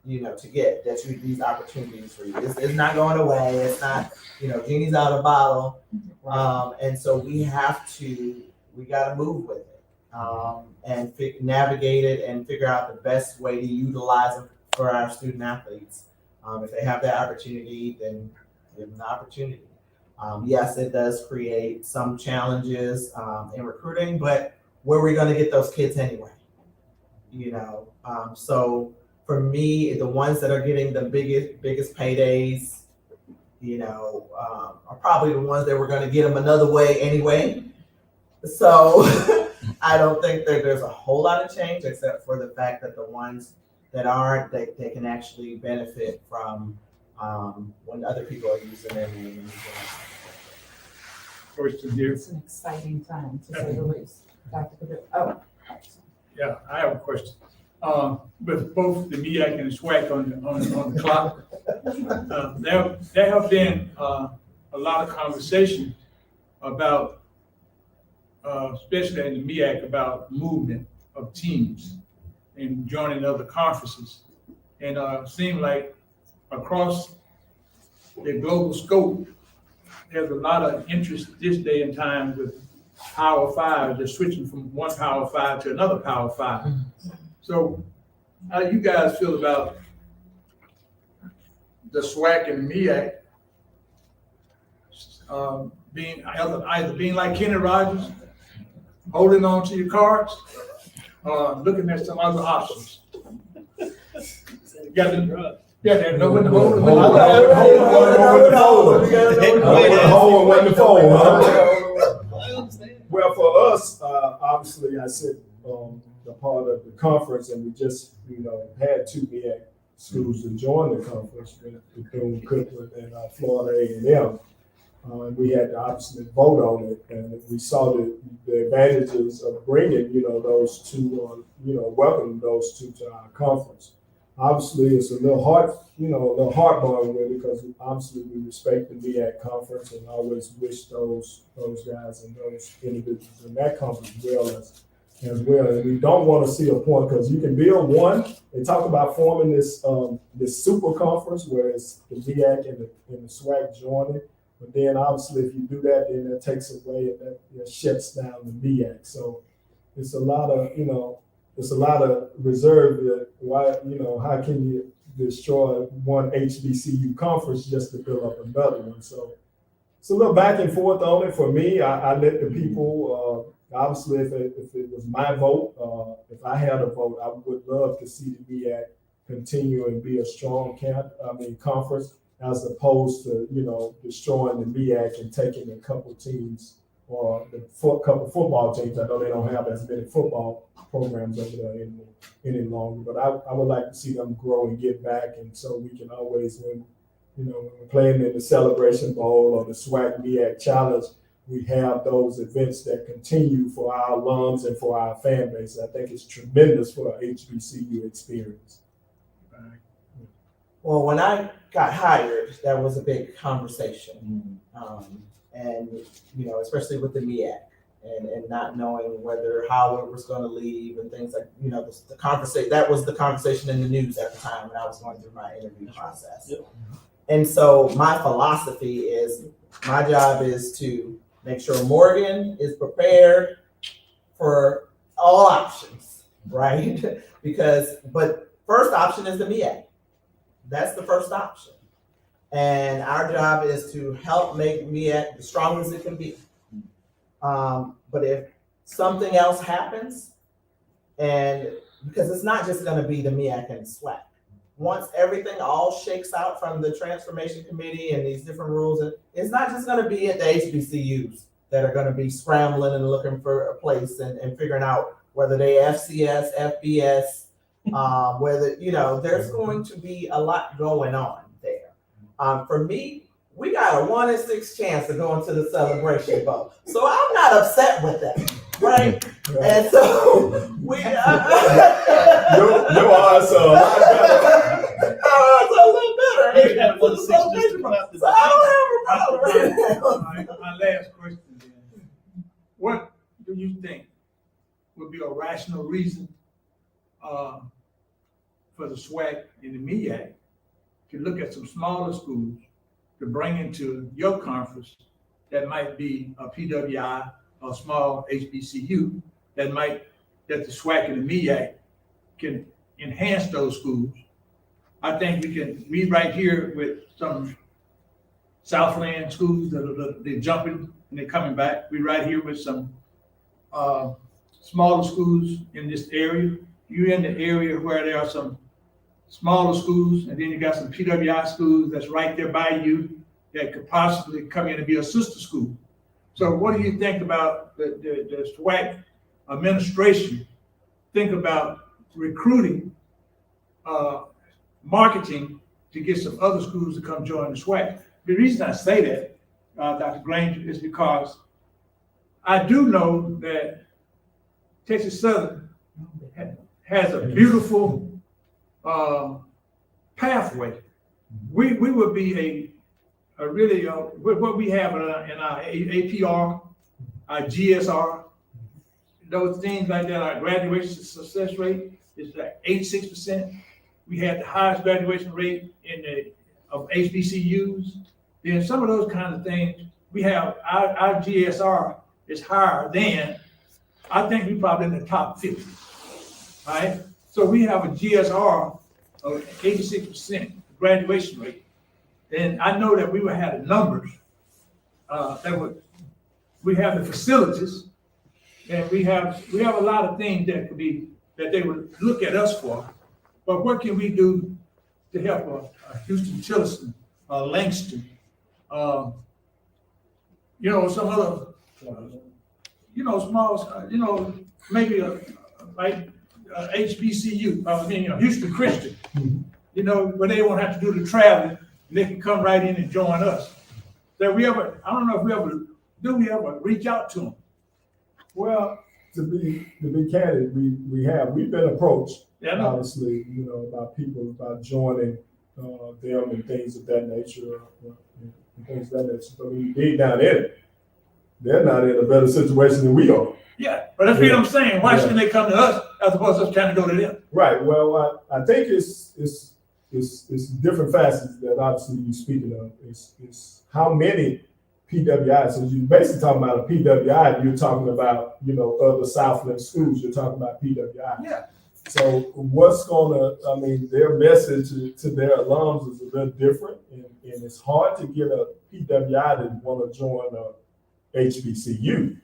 To get these opportunities for you. It's not going away. It's not, genie's out of the bottle. And so we got to move with it and navigate it and figure out the best way to utilize them for our student athletes. If they have that opportunity, then give them the opportunity. Yes, it does create some challenges in recruiting, but where are we going to get those kids anyway? So for me, the ones that are getting the biggest paydays, are probably the ones that were going to get them another way anyway. So I don't think that there's a whole lot of change, except for the fact that the ones that aren't, they can actually benefit from when other people are using their name. Question here. It's an exciting time, to say the least. Dr. Perdue. Oh, Yeah, I have a question. With both the MEAC and the SWAC on the clock, there have been a lot of conversation about, especially in the MEAC, about movement of teams and joining other conferences. And it seemed like across the global scope, there's a lot of interest this day and time with Power Five, they're switching from one Power Five to another Power Five. So how do you guys feel about the SWAC and the MEAC being either being like Kenny Rogers, holding on to your cards, or looking at some other options? You got to know when to hold them. Well, for us, obviously, I said the part of the conference, and we just, had two MEAC schools to join the conference with Bethune-Cookman and Florida A&M. We had to obviously vote on it, and we saw the advantages of bringing, those two, welcoming those two to our conference. Obviously, it's a little heartburn with it, because obviously we respect the MEAC conference and always wish those guys and those individuals in that conference as well. And we don't want to see a point, because you can build one. They talk about forming this super conference where it's the MEAC and the SWAC joining. But then obviously if you do that, then that takes away, that shuts down the MEAC. So it's a lot of reserve that why, how can you destroy one HBCU conference just to build up another one? So it's a little back and forth on it. For me, I let the people, obviously if it was my vote, if I had a vote, I would love to see the MEAC continue and be a strong conference, as opposed to, destroying the MEAC and taking a couple teams or couple football teams. I know they don't have as many football programs over there any longer, but I would like to see them grow and get back, and so we can always, when we're playing in the Celebration Bowl or the SWAC MEAC Challenge, we have those events that continue for our alums and for our fan base. I think it's tremendous for our HBCU experience. Well, when I got hired, that was a big conversation. And, especially with the MEAC and not knowing how it was going to leave and things like, the conversation, that was the conversation in the news at the time when I was going through my interview process. Yep. And so my philosophy is, my job is to make sure Morgan is prepared for all options, right? But first option is the MEAC. That's the first option. And our job is to help make MEAC the strongest it can be. But if something else happens, and because it's not just going to be the MEAC and the SWAC. Once everything all shakes out from the transformation committee and these different rules, it's not just going to be at the HBCUs that are going to be scrambling and looking for a place and figuring out whether they FCS, FBS, whether, there's going to be a lot going on there. For me, we got a 1 in 6 chance to go into the Celebration Bowl. So I'm not upset with that, right? And so we your odds are a lot better. It's a little better. You had 1 in 6 just to come out the So I don't have a problem. My last question then. What do you think would be a rational reason for the SWAC and the MEAC to look at some smaller schools to bring into your conference that might be a PWI or a small HBCU that the SWAC and the MEAC can enhance those schools? I think we right here with some Southland schools they're jumping and they're coming back. We right here with some smaller schools in this area. You're in the area where there are some smaller schools, and then you got some PWI schools that's right there by you that could possibly come in and be a sister school. So what do you think about the SWAC administration? Think about recruiting, marketing to get some other schools to come join the SWAC. The reason I say that, Dr. Granger, is because I do know that Texas Southern has a beautiful pathway. We would be a really, what we have in our APR, our GSR, those things like that, our graduation success rate is like 86%. We had the highest graduation rate of HBCUs. Then some of those kinds of things, we have our GSR is higher than, I think we probably in the top 50, right? So we have a GSR of 86% graduation rate. And I know that we would have the numbers, we have the facilities, and we have a lot of things that they would look at us for. But what can we do to help Houston, Tillerson, Langston, some other, small, maybe like HBCU, Houston Christian, where they won't have to do the traveling, and they can come right in and join us. Do we ever reach out to them? Well, to be candid, we've been approached, obviously, about people about joining them and things of that nature, But when you dig down in it, they're not in a better situation than we are. Yeah, but that's what I'm saying. Why shouldn't they come to us as opposed to us trying to go to them? Right. Well, I think it's different facets that obviously you're speaking of. It's how many PWIs. So you're basically talking about a PWI. You're talking about other Southland schools. You're talking about PWI. Yeah. So their message to their alums is a little different, and it's hard to get a PWI that want to join a HBCU.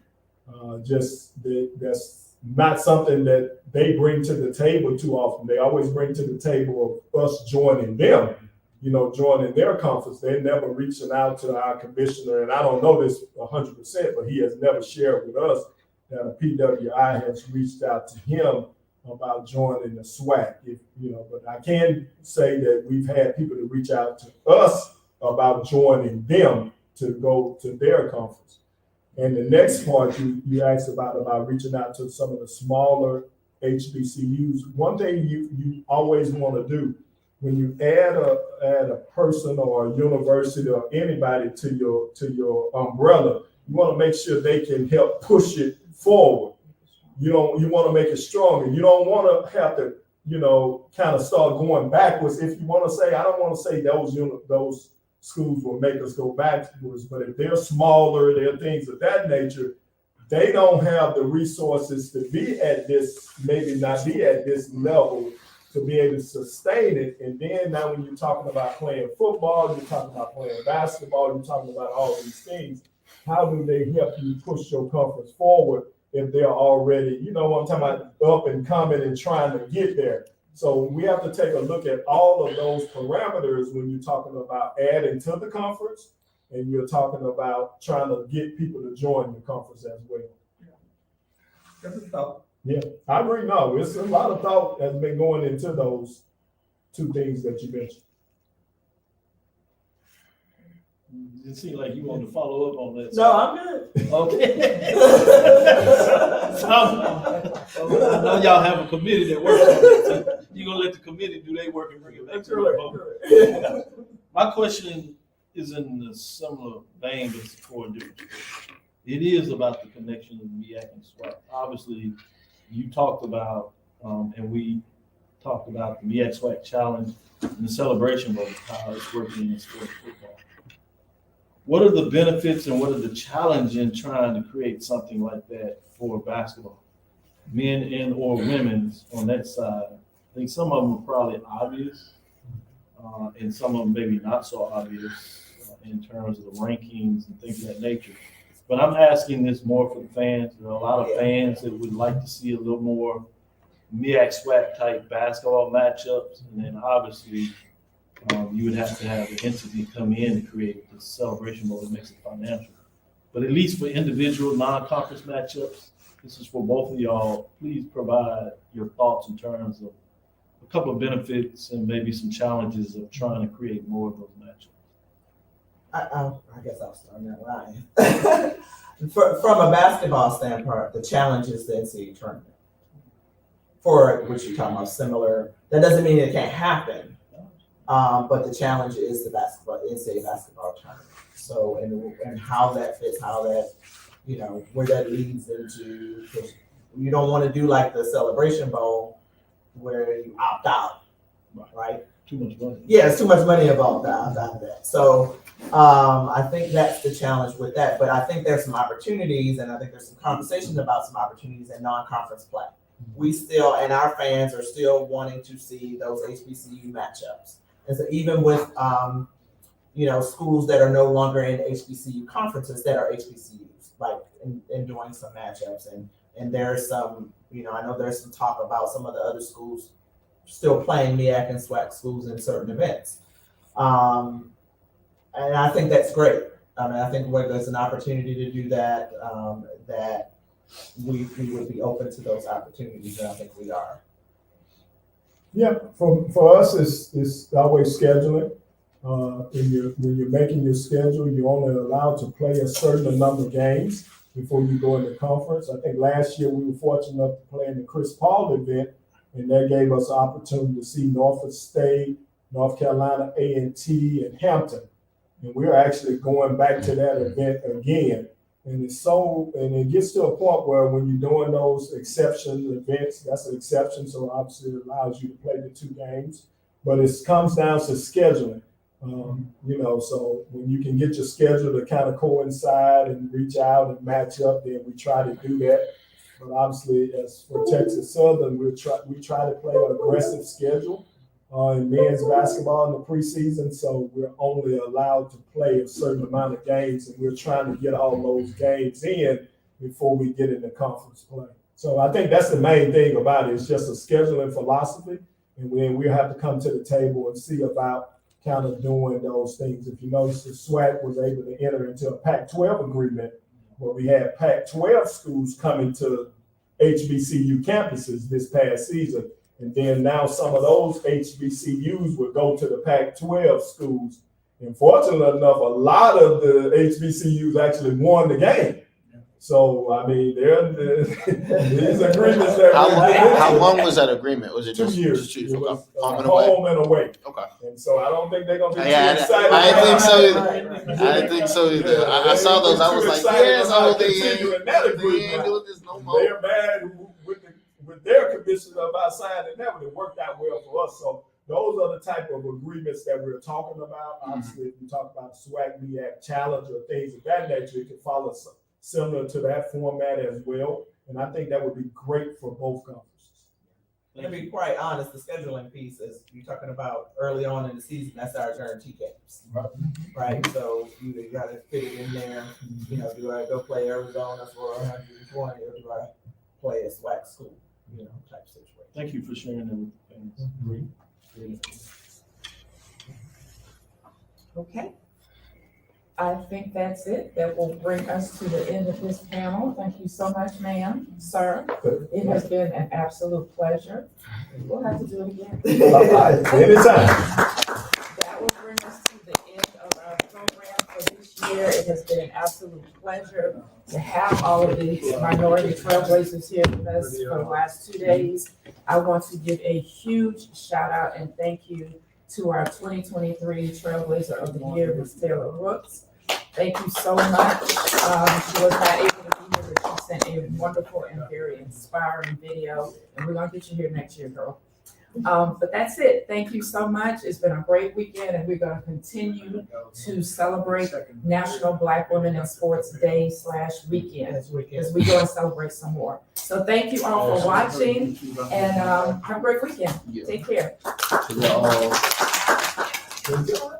That's not something that they bring to the table too often. They always bring to the table of us joining them, joining their conference. They're never reaching out to our commissioner, and I don't know this 100%, but he has never shared with us that a PWI has reached out to him about joining the SWAC. But I can say that we've had people to reach out to us about joining them to go to their conference. And the next part you asked about reaching out to some of the smaller HBCUs. One thing you always want to do when you add a person or a university or anybody to your umbrella, you want to make sure they can help push it forward. You want to make it stronger. You don't want to have to kind of start going backwards. If you want to say, I don't want to say those schools will make us go backwards, but if they're smaller, they're things of that nature, they don't have the resources to be at this, maybe not be at this level to be able to sustain it. And then now when you're talking about playing football, you're talking about playing basketball, you're talking about all these things, how do they help you push your conference forward if they're already, I'm talking about up and coming and trying to get there? So we have to take a look at all of those parameters when you're talking about adding to the conference, and you're talking about trying to get people to join the conference as well. That's a thought. Yeah, I agree. No, it's a lot of thought that's been going into those two things that you mentioned. It seemed like you wanted to follow up on that. No, I'm good. Okay. So, I know y'all have a committee that works on it. So you're gonna let the committee do their work and bring it back to the vote. My question is in a similar vein, but it's for a different situation. It is about the connection of MEAC and SWAC. Obviously, you talked about, and we talked about the MEAC SWAC challenge and the celebration of how it's working in sports football. What are the benefits and what are the challenge in trying to create something like that for basketball, men and or women's on that side? I think some of them are probably obvious, and some of them maybe not so obvious in terms of the rankings and things of that nature. But I'm asking this more for the fans. There are a lot of fans that would like to see a little more MEAC SWAC type basketball matchups, and then obviously You would have to have an entity come in and create the celebration mode that makes it financial. But at least for individual non-conference matchups, this is for both of y'all. Please provide your thoughts in terms of a couple of benefits and maybe some challenges of trying to create more of those matchups. I guess I'll start that line. From a basketball standpoint, the challenge is the NCAA tournament. For which you're talking about similar, that doesn't mean it can't happen. But the challenge is the NCAA basketball tournament. So, and how that fits, how that, where that leads into, because you don't want to do like the Celebration Bowl where you opt out, right? Too much money. Yeah, it's too much money involved out of that. So I think that's the challenge with that. But I think there's some opportunities, and I think there's some conversations about some opportunities in non-conference play. We still, and our fans are still wanting to see those HBCU matchups. And so even with, schools that are no longer in HBCU conferences that are HBCUs, like in doing some matchups. And there's some, I know there's some talk about some of the other schools still playing MEAC and SWAC schools in certain events. And I think that's great. I mean, I think where there's an opportunity to do that, that we would be open to those opportunities, and I think we are. Yeah, for us, it's always scheduling. When you're making your schedule, you're only allowed to play a certain number of games before you go into conference. I think last year we were fortunate enough to play in the Chris Paul event, and that gave us an opportunity to see Norfolk State, North Carolina A&T, and Hampton. And we're actually going back to that event again. And it gets to a point where when you're doing those exception events, that's an exception, so obviously it allows you to play the 2 games. But it comes down to scheduling. So when you can get your schedule to kind of coincide and reach out and match up, then we try to do that. But obviously, as for Texas Southern, we try to play an aggressive schedule in men's basketball in the preseason. So we're only allowed to play a certain amount of games, and we're trying to get all those games in before we get into conference play. So I think that's the main thing about it. It's just a scheduling philosophy, and then we'll have to come to the table and see about kind of doing those things. If you notice, the SWAC was able to enter into a Pac-12 agreement where we had Pac-12 schools coming to HBCU campuses this past season. And then now some of those HBCUs would go to the Pac-12 schools. And fortunately enough, a lot of the HBCUs actually won the game. So, I mean, these agreements that how long was that agreement? Was it 2 just years? 2 years? It was Home and away. home and away. Okay. And so I don't think they're going to be Yeah, too excited. I didn't think so either. either. I didn't think so either. I saw those. I was like, yeah, no, they ain't doing this no more. They're mad with their commissioner about signing that, but it worked out well for us. So those are the type of agreements that we're talking about. Obviously, if you talk about SWAC, MEAC challenge or things of that nature, it can follow similar to that format as well. And I think that would be great for both conferences. And to be quite honest, the scheduling piece is you're talking about early on in the season, that's our guarantee games. Right. So you got to fit it in there. Do I go play Arizona for 120 or do I play a SWAC school? Type situation. Thank you for sharing that with the fans. Great. Okay. I think that's it. That will bring us to the end of this panel. Thank you so much, ma'am, sir. It has been an absolute pleasure. We'll have to do it again. All right, anytime. That will bring us to the end of our program for this year. It has been an absolute pleasure to have all of these minority trailblazers here with us for the last 2 days. I want to give a huge shout out and thank you to our 2023 Trailblazer of the Year, Ms. Taylor Rooks. Thank you so much. She was not able to be here, but she sent a wonderful and very inspiring video, and we're gonna get you here next year, girl. But that's it. Thank you so much. It's been a great weekend, and we're gonna continue to celebrate National Black Women in Sports Day /weekend as we go and celebrate some more. So thank you all for watching, and have a great weekend. Take care. So,